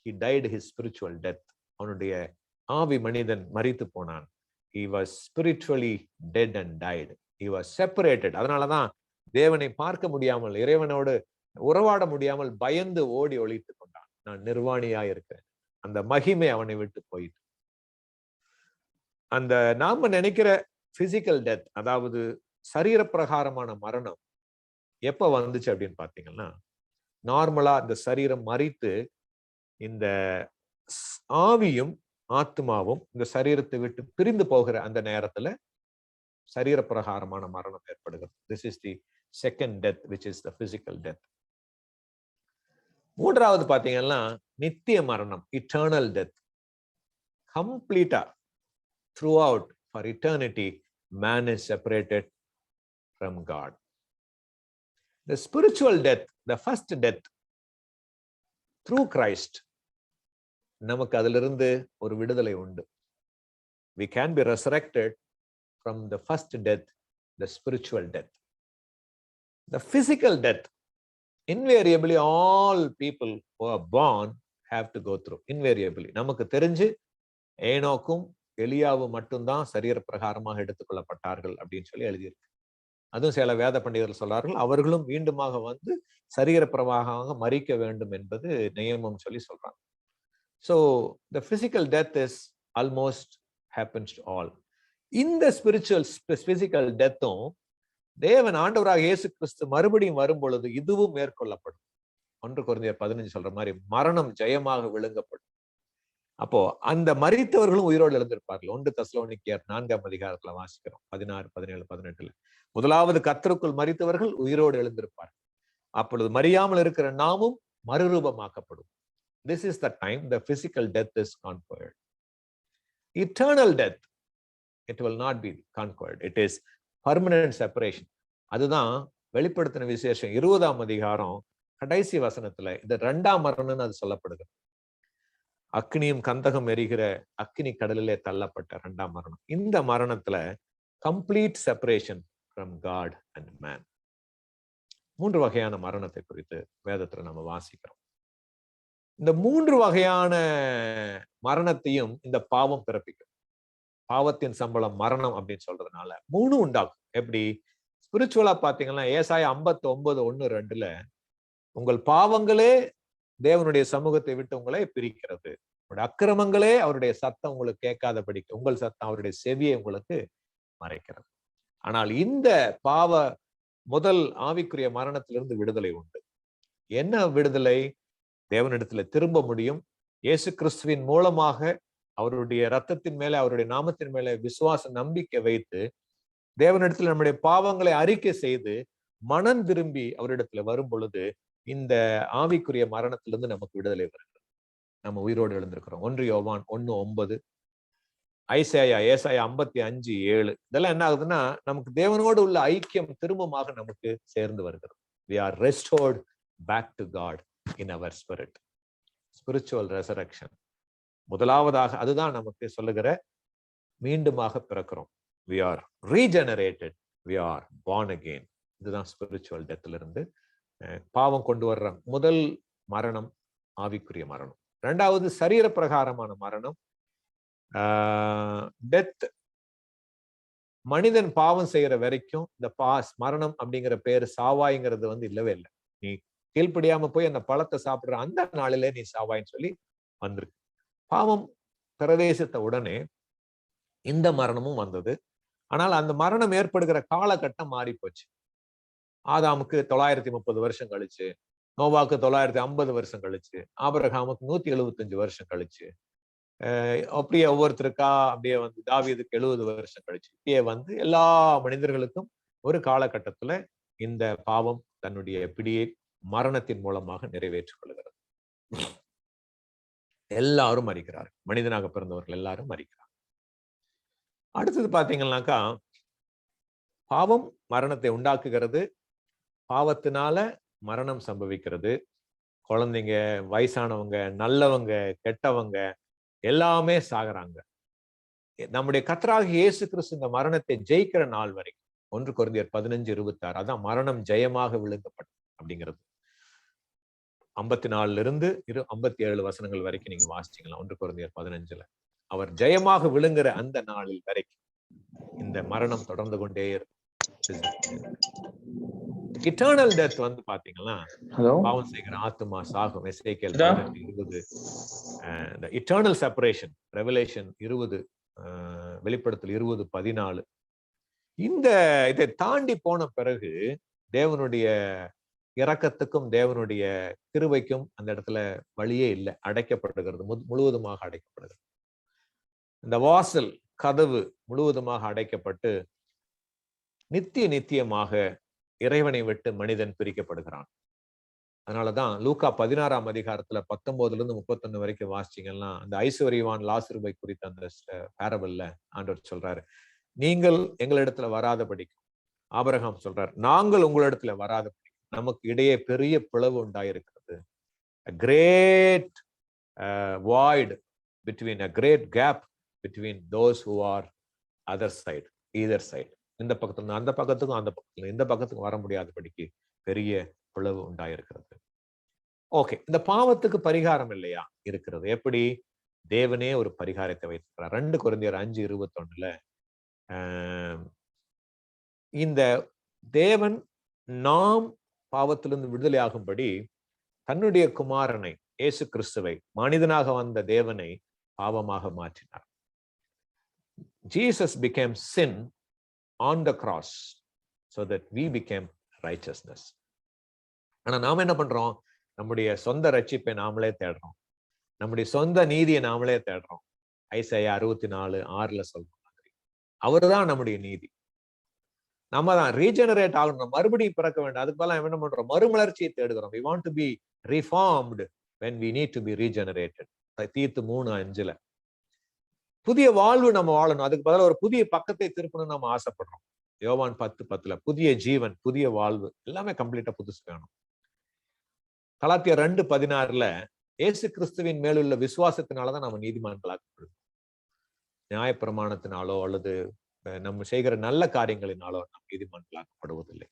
he died his spiritual death. அவனுடைய ஆவி மனிதன் மரித்து போனான். He was spiritually dead and died. He was separated. அதனாலதான் தேவனை பார்க்க முடியாமல், இறைவனோடு உறவாட முடியாமல் பயந்து ஓடி ஒளித்து கொண்டான். நான் நிர்வாணியா இருக்கிறேன். அந்த மகிமை அவனை விட்டு போயிட்டு. அந்த நாம நினைக்கிற பிசிக்கல் டெத், அதாவது சரீர பிரகாரமான மரணம் எப்ப வந்துச்சு அப்படின்னு பாத்தீங்கன்னா, நார்மலா இந்த சரீரம் மரித்து இந்த ஆவியும் ஆத்மாவும் இந்த சரீரத்தை விட்டு பிரிந்து போகிற அந்த நேரத்துல சரீர பிரகாரமான மரணம் ஏற்படுகிறது. This is the second death, which is the physical death. 3வது பாத்தீங்கன்னா நித்திய மரணம், இட்டர்னல் டெத். கம்ப்ளீட்டா throughout for eternity man is separated from God. The spiritual death, the first death through Christ, நமக்கு அதிலிருந்து ஒரு விடுதலை உண்டு. We can be resurrected from the first death, the spiritual death. The physical death, invariably all people who are born have to go through. Invariably நமக்கு தெரிஞ்சு ஏனோக்கும் எலியாவும் மட்டும்தான் சரீர பிரகாரமாக எடுத்துக்கொள்ளப்பட்டார்கள் அப்படின்னு சொல்லி எழுதியிருக்கு. அதுவும் சில வேத பண்டிதர்கள் சொல்றார்கள், அவர்களும் மீண்டுமாக வந்து சரீர பிரவாகமாக மரிக்க வேண்டும் என்பது நியமம் சொல்லி சொல்றாங்க. So the physical death is almost happens to all. இந்த spiritual physical death-உம் தேவன் ஆண்டவராக இயேசு கிறிஸ்து மறுபடியும் வரும் பொழுது இதுவும் மேற்கொள்ளப்படும். 1 கொரிந்தியர் 15 சொல்ற மாதிரி மரணம் ஜெயமாக விழுங்கப்படும். அப்போ அந்த மரித்தவர்களும் உயிரோடு எழுந்திருப்பார்கள். 1 தெசலோனிக்கேயர் 4ஆம் அதிகாரத்துல வாசிக்கிறோம் 16, 17, 18. முதலாவது கர்த்தருக்குள் மரித்தவர்கள் உயிரோடு எழுந்திருப்பார்கள். அப்பொழுது மரியாமல் இருக்கிற நாமும் மறுரூபமாக்கப்படும். This is the time the physical death is conquered. Eternal death, it will not be conquered. It is permanent separation. அதுதான் வெளிப்படுத்தின விசேஷம் 20ஆம் அதிகாரம் கடைசி வசனத்துல இது 2ஆம் மரணம்னு அது சொல்லப்படுகிறது. அக்னியும் கந்தகம் எரிகிற அக்னி கடலிலே தள்ளப்பட்ட 2ஆம் மரணம். இந்த மரணத்துல complete separation from God and man. 3 வகையான மரணத்தை குறித்து வேதத்துல நம்ம வாசிக்கிறோம். இந்த 3 வகையான மரணத்தையும் இந்த பாவம் பிறப்பிக்கும். பாவத்தின் சம்பளம் மரணம் அப்படின்னு சொல்றதுனால 3 உண்டாகும். எப்படி ஸ்பிரிச்சுவலா பாத்தீங்கன்னா ஏசாயா 59:1-2 உங்கள் பாவங்களே தேவனுடைய சமூகத்தை விட்டு உங்களை பிரிக்கிறது, உங்களுடைய அக்கிரமங்களே அவருடைய சத்தம் உங்களுக்கு கேட்காதபடிக்கு, உங்கள் சத்தம் அவருடைய செவியை உங்களுக்கு மறைக்கிறது. ஆனால் இந்த பாவ முதல் ஆவிக்குரிய மரணத்திலிருந்து விடுதலை உண்டு. என்ன விடுதலை? தேவனிடத்துல திரும்ப முடியும். இயேசு கிறிஸ்துவின் மூலமாக அவருடைய இரத்தத்தின் மேல, அவருடைய நாமத்தின் மேல விசுவாச நம்பிக்கை வைத்து தேவனிடத்துல நம்முடைய பாவங்களை அறிக்கை செய்து மனம் திரும்பி அவரிடத்துல வரும் பொழுது இந்த ஆவிக்குரிய மரணத்திலிருந்து நமக்கு விடுதலை வருகிறது. நம்ம உயிரோடு எழுந்திருக்கிறோம். 1 யோவான் 1:9, ஏசாயா 55:7. இதெல்லாம் என்ன ஆகுதுன்னா, நமக்கு தேவனோடு உள்ள ஐக்கியம் திரும்பமாக நமக்கு சேர்ந்து வருகிறது. We are restored back to God in our spirit. Spiritual resurrection. முதலாவதாக அதுதான் நமக்கு சொல்லுகிற மீண்டுமாக பிறக்கிறோம். We are regenerated. We are born again. இதுதான் ஸ்பிரிச்சுவல் டெத்ல இருந்து பாவம் கொண்டு வர்ற முதல் மரணம் ஆவிக்குரிய மரணம். இரண்டாவது சரீர பிரகாரமான மரணம். டெத், மனிதன் பாவம் செய்யற வரைக்கும் இந்த மரணம் அப்படிங்கிற பேரு சாவாய்ங்கிறது இல்லவே இல்லை. நீ கீழ்ப்படியாம போய் அந்த பழத்தை சாப்பிடுற அந்த நாளிலே நீ சாவாயின்னு சொல்லி வந்திருக்கு. பாவம் பிரவேசித்த உடனே இந்த மரணமும் வந்தது. ஆனால் அந்த மரணம் ஏற்படுகிற காலகட்டம் மாறி போச்சு. ஆதாமுக்கு 930 வருஷம் கழிச்சு, நோவாக்கு 950 வருஷம் கழிச்சு, ஆபிரகாமுக்கு 175 வருஷம் கழிச்சு, அப்படியே ஒவ்வொருத்தருக்கா அப்படியே தாவீதுக்கு 70 வருஷம் கழிச்சு, இப்படியே எல்லா மனிதர்களுக்கும் ஒரு காலகட்டத்துல இந்த பாவம் தன்னுடைய பிடியை மரணத்தின் மூலமாக நிறைவேற்றிக் கொள்கிறது. எல்லாரும் மரிக்கிறார். மனிதனாக பிறந்தவர்கள் எல்லாரும் மரிக்கிறார். அடுத்தது பாத்தீங்கன்னாக்கா, பாவம் மரணத்தை உண்டாக்குகிறது. பாவத்தினால மரணம் சம்பவிக்கிறது. குழந்தைங்க, வயசானவங்க, நல்லவங்க, கெட்டவங்க எல்லாமே சாகுறாங்க. நம்முடைய கர்த்தராகிய இயேசு கிறிஸ்து இந்த மரணத்தை ஜெயிக்கிற நாள் வரைக்கும் 1 கொரிந்தியர் 15:26, அதான் மரணம் ஜெயமாக விழுங்கப்பட்டது அப்படிங்கிறது. 54 57 வசனங்கள் வரைக்கும் நீங்க வாசிச்சீங்களா 1 கொரிந்தியர் 15. அவர் ஜெயமாக விழுங்குற அந்த நாளில் வரைக்கும் இந்த மரணம் தொடர்ந்து கொண்டே இருக்கு. இட்டர்னல் டெத் பாத்தீங்கன்னா, பாவம் செய்கிற ஆத்துமா சாகும். எசேக்கியேல் 18:20. இட்டர்னல் செப்பரேஷன், ரெவலேஷன் 20, வெளிப்படுத்தல் 20:14. இதை தாண்டி போன பிறகு தேவனுடைய இரக்கத்துக்கும் தேவனுடைய கிருபைக்கும் அந்த இடத்துல வழியே இல்லை, அடைக்கப்படுகிறது, முழுவதுமாக அடைக்கப்படுகிறது. இந்த வாசல் கதவு முழுவதுமாக அடைக்கப்பட்டு நித்தியமாக இறைவனை விட்டு மனிதன் பிரிக்கப்படுகிறான். அதனாலதான் லூக்கா 16ஆம் அதிகாரத்துல 19-31 வரைக்கும் வாசிச்சீங்கன்னா, அந்த ஐஸ்வர்யவான் லாசருவை குறித்த அந்த பேரபிள்ல ஆண்டவர் சொல்றாரு, நீங்கள் எங்களிடத்துல வராதபடிக்கும், ஆபிரகாம் சொல்றாரு, நாங்கள் உங்களிடத்துல வராதபடி நமக்கு இடையே பெரிய பிளவு உண்டாயிருக்கிறது. A great void between, a great gap between those who are other side, either side. இந்த பக்கத்துல அந்த பக்கத்துக்கும் அந்த பக்கத்துல இந்த பக்கத்துக்கும் வர முடியாதபடிக்கு பெரிய பிளவு உண்டாயிருக்கிறது. ஓகே, இந்த பாவத்துக்கு பரிகாரம் இல்லையா? இருக்கிறது. எப்படி? தேவனே ஒரு பரிகாரத்தை வைத்திருக்கிறார். 2 கொரிந்தியர் 5:21 இந்த தேவன் நாம் பாவத்திலிருந்து விடுதலை ஆகும்படி தன்னுடைய குமாரனை இயேசு கிறிஸ்துவை, மனிதனாக வந்த தேவனை பாவமாக மாற்றினார். Jesus became sin on the cross so that we became righteousness. ஆனா நாம என்ன பண்றோம்? நம்முடைய சொந்த ரட்சிப்பை நாமளே தேடுறோம், நம்முடைய சொந்த நீதியை நாமளே தேடுறோம். ஐசாயா 64:6 சொல்ற மாதிரி அவர்தான் நம்முடைய நீதி. நம்ம தான் ரீஜெனரேட் ஆகணும், மறுபடியும் பிறக்க வேண்டும். அதுக்கு பதிலா என்ன பண்றோம்? மறுமலர்ச்சியை தேடுகிறோம். We want to be reformed when we need to be regenerated. தீத்து 3:5. புதிய வாழ்வு நம்ம வாழணும், அதுக்கு பதிலாக ஒரு புதிய பக்கத்தை திருப்பணும் நம்ம ஆசைப்படுறோம். யோவான் 10:10 புதிய ஜீவன், புதிய வாழ்வு, எல்லாமே கம்ப்ளீட்டா புதுசு வேணும். கலாத்தியர் 2:16 இயேசு கிறிஸ்துவின் மேலுள்ள விசுவாசத்தினாலதான் நம்ம நீதிமான்களாக்கப்படுவோம். நியாயப்பிரமாணத்தினாலோ அல்லது நம்ம செய்கிற நல்ல காரியங்களினாலோ நாம் நீதிமான்களாக்கப்படுவதில்லை.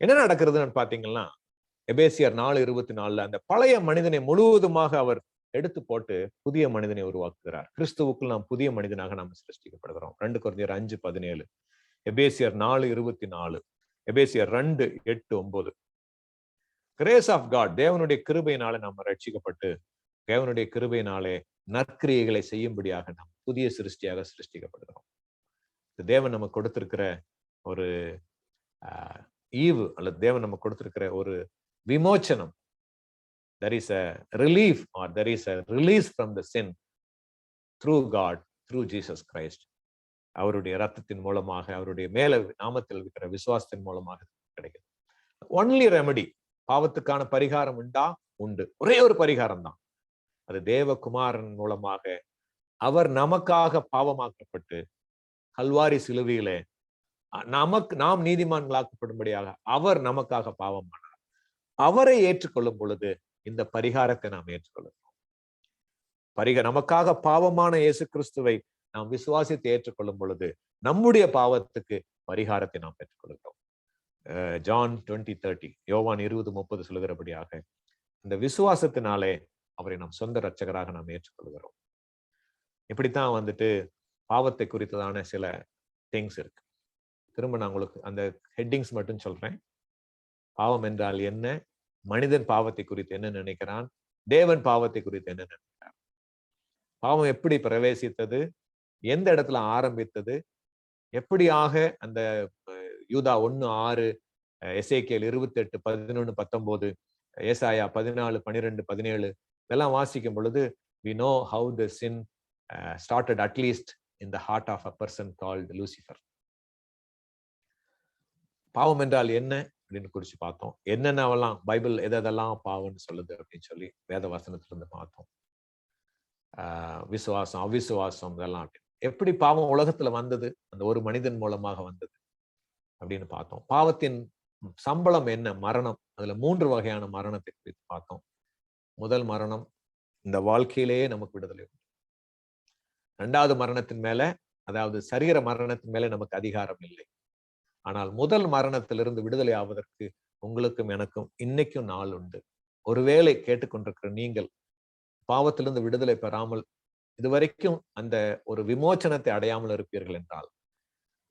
என்ன நடக்கிறதுன்னு பாத்தீங்கன்னா, எபேசியர் 4:24 அந்த பழைய மனிதனை முழுவதுமாக அவர் எடுத்து போட்டு புதிய மனிதனை உருவாக்குகிறார். கிறிஸ்துவுக்குள் நாம் புதிய மனிதனாக நாம் சிருஷ்டிக்கப்படுகிறோம். 2 கொரிந்தியர் 5:17, எபேசியர் 4:24, எபேசியர் 2:8-9. கிரேஸ் ஆஃப் காட், தேவனுடைய கிருபையினாலே நாம் ரட்சிக்கப்பட்டு தேவனுடைய கிருபையினாலே நற்கிரியைகளை செய்யும்படியாக நாம் புதிய சிருஷ்டியாக சிருஷ்டிக்கப்படுகிறோம். தேவன் நமக்கு கொடுத்திருக்கிற ஒரு ஈவு அல்லது தேவன் நமக்கு கொடுத்திருக்கிற ஒரு விமோச்சனம். There is a relief or there is a release from the sin through God, through Jesus Christ. அவருடைய இரத்தத்தின் மூலமாக, அவருடைய மேல நாமத்தில் இருக்கிற விசுவாசத்தின் மூலமாக கிடைக்குது. Only remedy. பாவத்துக்கான பரிகாரம் உண்டா? உண்டு. ஒரே ஒரு பரிகாரம் தான். அது தேவகுமாரன் மூலமாக அவர் நமக்காக பாவமாக்கப்பட்டு கல்வாரி சிலுவையிலே நாம் நீதிமான்களாக்கப்படும்படியாக அவர் நமக்காக பாவமானார். அவரை ஏற்றுக்கொள்ளும் பொழுது இந்த பரிகாரத்தை நாம் ஏற்றுக்கொள்ளும். நமக்காக பாவமான இயேசு கிறிஸ்துவை நாம் விசுவாசித்து ஏற்றுக்கொள்ளும் பொழுது நம்முடைய பாவத்துக்கு பரிகாரத்தை நாம் பெற்றுக்கொள்கிறோம். ஜான் 20:30, யோவான் 20:30 சொல்லுகிறபடியாக இந்த விசுவாசத்தினாலே அவரை நாம் சொந்த இரட்சகராக நாம் ஏற்றுக்கொள்கிறோம். இப்படித்தான் வந்துட்டு பாவத்தை குறித்ததான சில திங்ஸ் இருக்கு. திரும்ப நான் உங்களுக்கு அந்த ஹெட்டிங்ஸ் மட்டும் சொல்றேன். பாவம் என்றால் என்ன, மனிதன் பாவத்தை குறித்து என்ன நினைக்கிறான், தேவன் பாவத்தை குறித்து என்ன நினைக்கிறார், பாவம் எப்படி பிரவேசித்தது, எந்த இடத்துல ஆரம்பித்தது, எப்படியாக அந்த யூதா 1:6, எசேக்கியேல் 28, 11, 19, ஏசாயா 14, 12, 17 இதெல்லாம் வாசிக்கும் பொழுது we know how the sin started, at least in the heart of a person called Lucifer. பாவம் என்றால் என்ன அப்படின்னு குறிச்சு பார்த்தோம். என்னென்னவெல்லாம் பைபிள் எதெல்லாம் பாவம்னு சொல்லுது அப்படின்னு சொல்லி வேத வசனத்துல இருந்து பார்த்தோம். விசுவாசம், அவிசுவாசம் இதெல்லாம் எப்படி பாவம் உலகத்துல வந்தது, அந்த ஒரு மனிதன் மூலமாக வந்தது அப்படின்னு பார்த்தோம். பாவத்தின் சம்பளம் என்ன? மரணம். அதுல 3 வகையான மரணத்தை குறித்து பார்த்தோம். முதல் மரணம், இந்த வாழ்க்கையிலேயே நமக்கு விடுதலை உண்டு. 2வது மரணத்தின் மேல, அதாவது சரீர மரணத்தின் மேல நமக்கு அதிகாரம் இல்லை. ஆனால் முதல் மரணத்திலிருந்து விடுதலை ஆவதற்கு உங்களுக்கும் எனக்கும் இன்னைக்கும் நாள் உண்டு. ஒருவேளை கேட்டுக்கொண்டிருக்கிற நீங்கள் பாவத்திலிருந்து விடுதலை பெறாமல் இதுவரைக்கும் அந்த ஒரு விமோச்சனத்தை அடையாமல் இருப்பீர்கள் என்றால்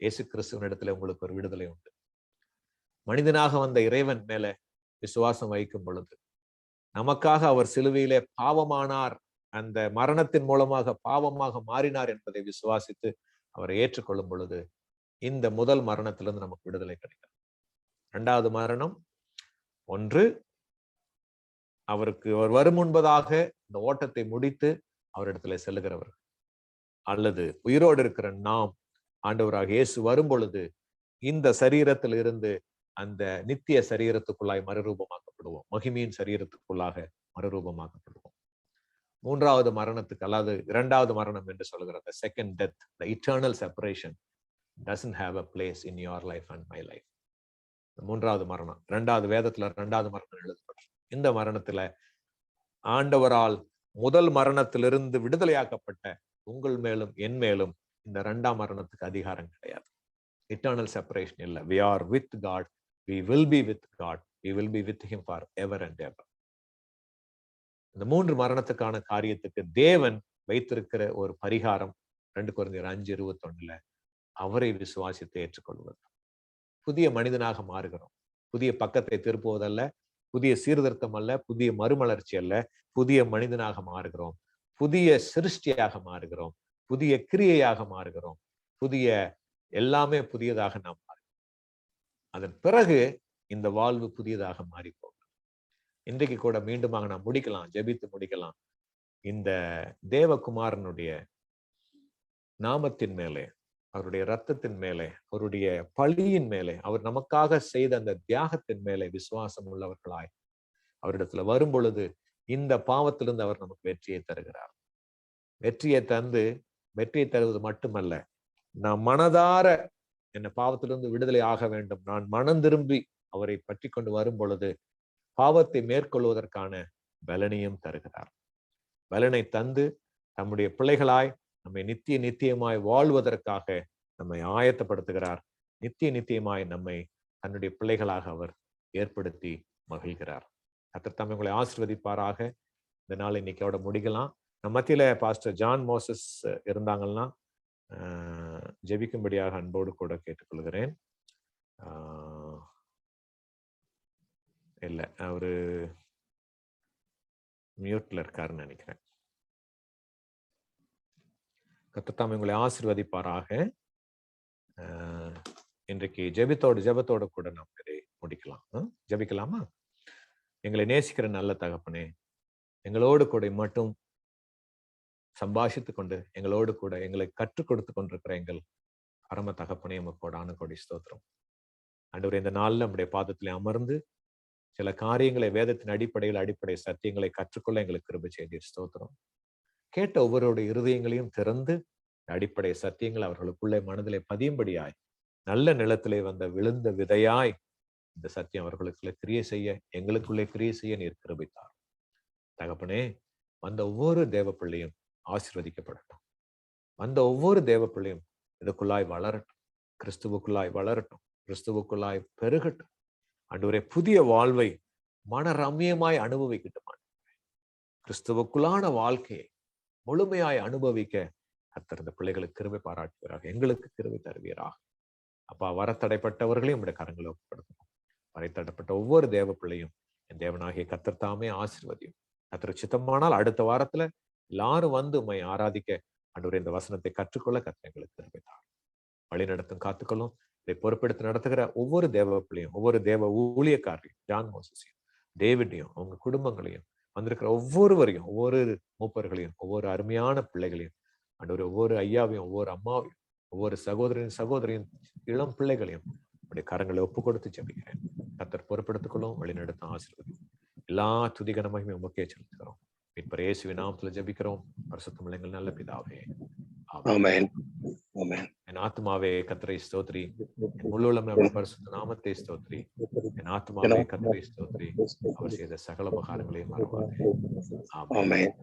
இயேசு கிறிஸ்துவின் இடத்துல உங்களுக்கு ஒரு விடுதலை உண்டு. மனிதனாக வந்த இறைவன் மேல விசுவாசம் வைக்கும் பொழுது, நமக்காக அவர் சிலுவையிலே பாவமானார், அந்த மரணத்தின் மூலமாக பாவமாக மாறினார் என்பதை விசுவாசித்து அவரை ஏற்றுக்கொள்ளும் பொழுது இந்த முதல் மரணத்திலிருந்து நமக்கு விடுதலை கிடைக்கும். 2வது மரணம், ஒன்று அவருக்கு அவர் வரும் முன்பதாக இந்த ஓட்டத்தை முடித்து அவரிடத்துல செல்லுகிறவர், அல்லது உயிரோடு இருக்கிற நாம் ஆண்டவராக இயேசு வரும் பொழுது இந்த சரீரத்தில் இருந்து அந்த நித்திய சரீரத்துக்குள்ளாய் மறுரூபமாக்கப்படுவோம், மகிமையின் சரீரத்துக்குள்ளாக மறுரூபமாக்கப்படுவோம். 3வது மரணத்துக்கு, அதாவது 2வது மரணம் என்று சொல்லுகிற the second death, the eternal separation doesn't have a place in your life and my life. 3வது மரணம், 2வது வேதத்துல 2வது மரணம் எழுதப்படும். இந்த மரணத்துல ஆண்டவரால் முதல் மரணத்திலிருந்து விடுதலையாக்கப்பட்ட உங்கள் மேலும் என் மேலும் இந்த 2ஆம் மரணத்துக்கு அதிகாரம் கிடையாது. இட்டர்னல் செப்பரேஷன் இல்லை. we are with God, we will be with God, we will be with him for ever and ever. இந்த 3 மரணத்துக்கான காரியத்துக்கு தேவன் வைத்திருக்கிற ஒரு பரிகாரம் 2 கொரிந்தியர் 5:21 அவரை விசுவாசித்து ஏற்றுக்கொள்வது. புதிய மனிதனாக மாறுகிறோம். புதிய பக்கத்தை திருப்புவதல்ல, புதிய சீர்திருத்தம் அல்ல, புதிய மறுமலர்ச்சி அல்ல, புதிய மனிதனாக மாறுகிறோம், புதிய சிருஷ்டியாக மாறுகிறோம், புதிய கிரியையாக மாறுகிறோம், புதிய எல்லாமே புதியதாக நாம் மாறுகிறோம். அதன் பிறகு இந்த வாழ்வு புதியதாக மாறி போகும். இன்றைக்கு கூட மீண்டுமாக நாம் முடிக்கலாம், ஜெபித்து முடிக்கலாம். இந்த தேவகுமாரனுடைய நாமத்தின் மேலே, அவருடைய இரத்தத்தின் மேலே, அவருடைய பழியின் மேலே, அவர் நமக்காக செய்த அந்த தியாகத்தின் மேலே விசுவாசம் உள்ளவர்களாய் அவரிடத்துல வரும் பொழுது இந்த பாவத்திலிருந்து அவர் நமக்கு வெற்றியை தருகிறார். வெற்றியை தந்து, வெற்றியை தருவது மட்டுமல்ல, நான் மனதார என்ன பாவத்திலிருந்து விடுதலை ஆக வேண்டும், நான் மனம் திரும்பி அவரை பற்றி கொண்டு வரும் பொழுது பாவத்தை மேற்கொள்வதற்கான பலனையும் தருகிறார். பலனை தந்து நம்முடைய பிள்ளைகளாய் நம்மை நித்தியமாய் வாழ்வதற்காக நம்மை ஆயத்தப்படுத்துகிறார். நித்தியமாய் நம்மை தன்னுடைய பிள்ளைகளாக அவர் ஏற்படுத்தி மகிழ்கிறார். கர்த்தர் தாமே உங்களை ஆசீர்வதிப்பாராக. இந்த நாள் இன்னைக்கோட முடிக்கலாம். நம்ம மத்தியில பாஸ்டர் ஜான் மோசஸ் இருந்தாங்கன்னா ஜெபிக்கும்படியாக அன்போடு கூட கேட்டுக்கொள்கிறேன். இல்ல, அவரு மியூட்ல இருக்காருன்னு நினைக்கிறேன். கர்த்தர் தாமே உங்களை ஆசீர்வதிப்பாராக. இன்றைக்கு ஜெபத்தோடு கூட நாம் இதை முடிக்கலாம். ஜெபிக்கலாமா? எங்களை நேசிக்கிற நல்ல தகப்பனே, எங்களோடு கூட மட்டும் சம்பாஷித்துக் கொண்டு எங்களோடு கூட எங்களை கற்றுக் கொடுத்து கொண்டிருக்கிற எங்கள் பரம தகப்பனே, உமக்கு கோடான கோடி ஸ்தோத்திரம். ஆண்டவரே, இந்த நாள்ல நம்முடைய பாதத்திலே அமர்ந்து சில காரியங்களை வேதத்தின் அடிப்படை சத்தியங்களை கற்றுக்கொள்ள எங்களுக்கு கிருபை செய்தீர். ஸ்தோத்திரம். கேட்ட ஒவ்வொருடைய இருதயங்களையும் திறந்து அடிப்படை சத்தியங்கள் அவர்களுக்குள்ளே மனதிலே பதியும்படியாய் நல்ல நிலத்திலே வந்த விழுந்த விதையாய் இந்த சத்தியம் அவர்களுக்குள்ளே கிரியை செய்ய, எங்களுக்குள்ளே கிரியை செய்ய நீர் கிருபைத்தார். தகப்பனே, வந்த ஒவ்வொரு தேவ பிள்ளையும் ஆசீர்வதிக்கப்படட்டும். வந்த ஒவ்வொரு தேவ பிள்ளையும் இதுக்குள்ளாய் வளரட்டும், கிறிஸ்துவுக்குள்ளாய் வளரட்டும், கிறிஸ்துவுக்குள்ளாய் பெருகட்டும். ஆண்டவரே, புதிய வாழ்வை மன ரம்மியமாய் அனுபவிக்கட்டும். கிறிஸ்துவுக்குள்ளான வாழ்க்கையை முழுமையாய் அனுபவிக்க கர்த்தர் இந்த பிள்ளைகளுக்கு கிருபை பாராட்டுவீராக, எங்களுக்கு கிருபை தருவீராக. அப்பா, வரத்தடைப்பட்டவர்களையும் நம்முடைய கரங்களை ஒப்புப்படுத்தணும். வரைத்தடைப்பட்ட ஒவ்வொரு தேவ பிள்ளையும் என் தேவனாகிய கர்த்தர் தாமே ஆசீர்வதியும். கர்த்தர் சித்தமானால் அடுத்த வாரத்துல எல்லாரும் வந்து உம்மை ஆராதிக்க ஆண்டவரே இந்த வசனத்தை கற்றுக்கொள்ள கர்த்தர் எங்களுக்கு கிருபை தாரும். வழி நடத்தும், காத்துக்கொள்ளும். இதை பொறுப்பெடுத்து நடத்துகிற ஒவ்வொரு தேவ பிள்ளையும், ஒவ்வொரு தேவ ஊழியக்காரையும், ஜான் மோசஸையும், டேவிட்டையும், அவங்க குடும்பங்களையும், வந்திருக்கிற ஒவ்வொருவரையும், ஒவ்வொரு மூப்பர்களையும், ஒவ்வொரு அருமையான பிள்ளைகளையும், ஆண்டவரே, ஒவ்வொரு ஐயாவையும், ஒவ்வொரு அம்மாவையும், ஒவ்வொரு சகோதரின் இளம் பிள்ளைகளையும் உடைய கரங்களை ஒப்பு கொடுத்து ஜெபிக்கிறேன். கர்த்தர் பொறுப்பெடுத்துக் கொள்ளும், வழிநடத்தும், ஆசீர்வதியும். எல்லா துதிகன மகிமையும் உமக்கே செலுத்துகிறோம். மீட்பர் இயேசுவின் நாமத்துல ஜெபிக்கிறோம், பரிசுத்தமுள்ள எங்கள் நல்ல பிதாவே. ஆமென். என் ஆத்துமாவே கர்த்தரை ஸ்தோத்திரி, என் முழு உள்ளமே பரிசுத்த நாமத்தை ஸ்தோத்திரி. என் ஆத்துமாவே கர்த்தரை ஸ்தோத்திரி, அவர் செய்த சகல உபகாரங்களையும் மறவாதே. ஆமென்.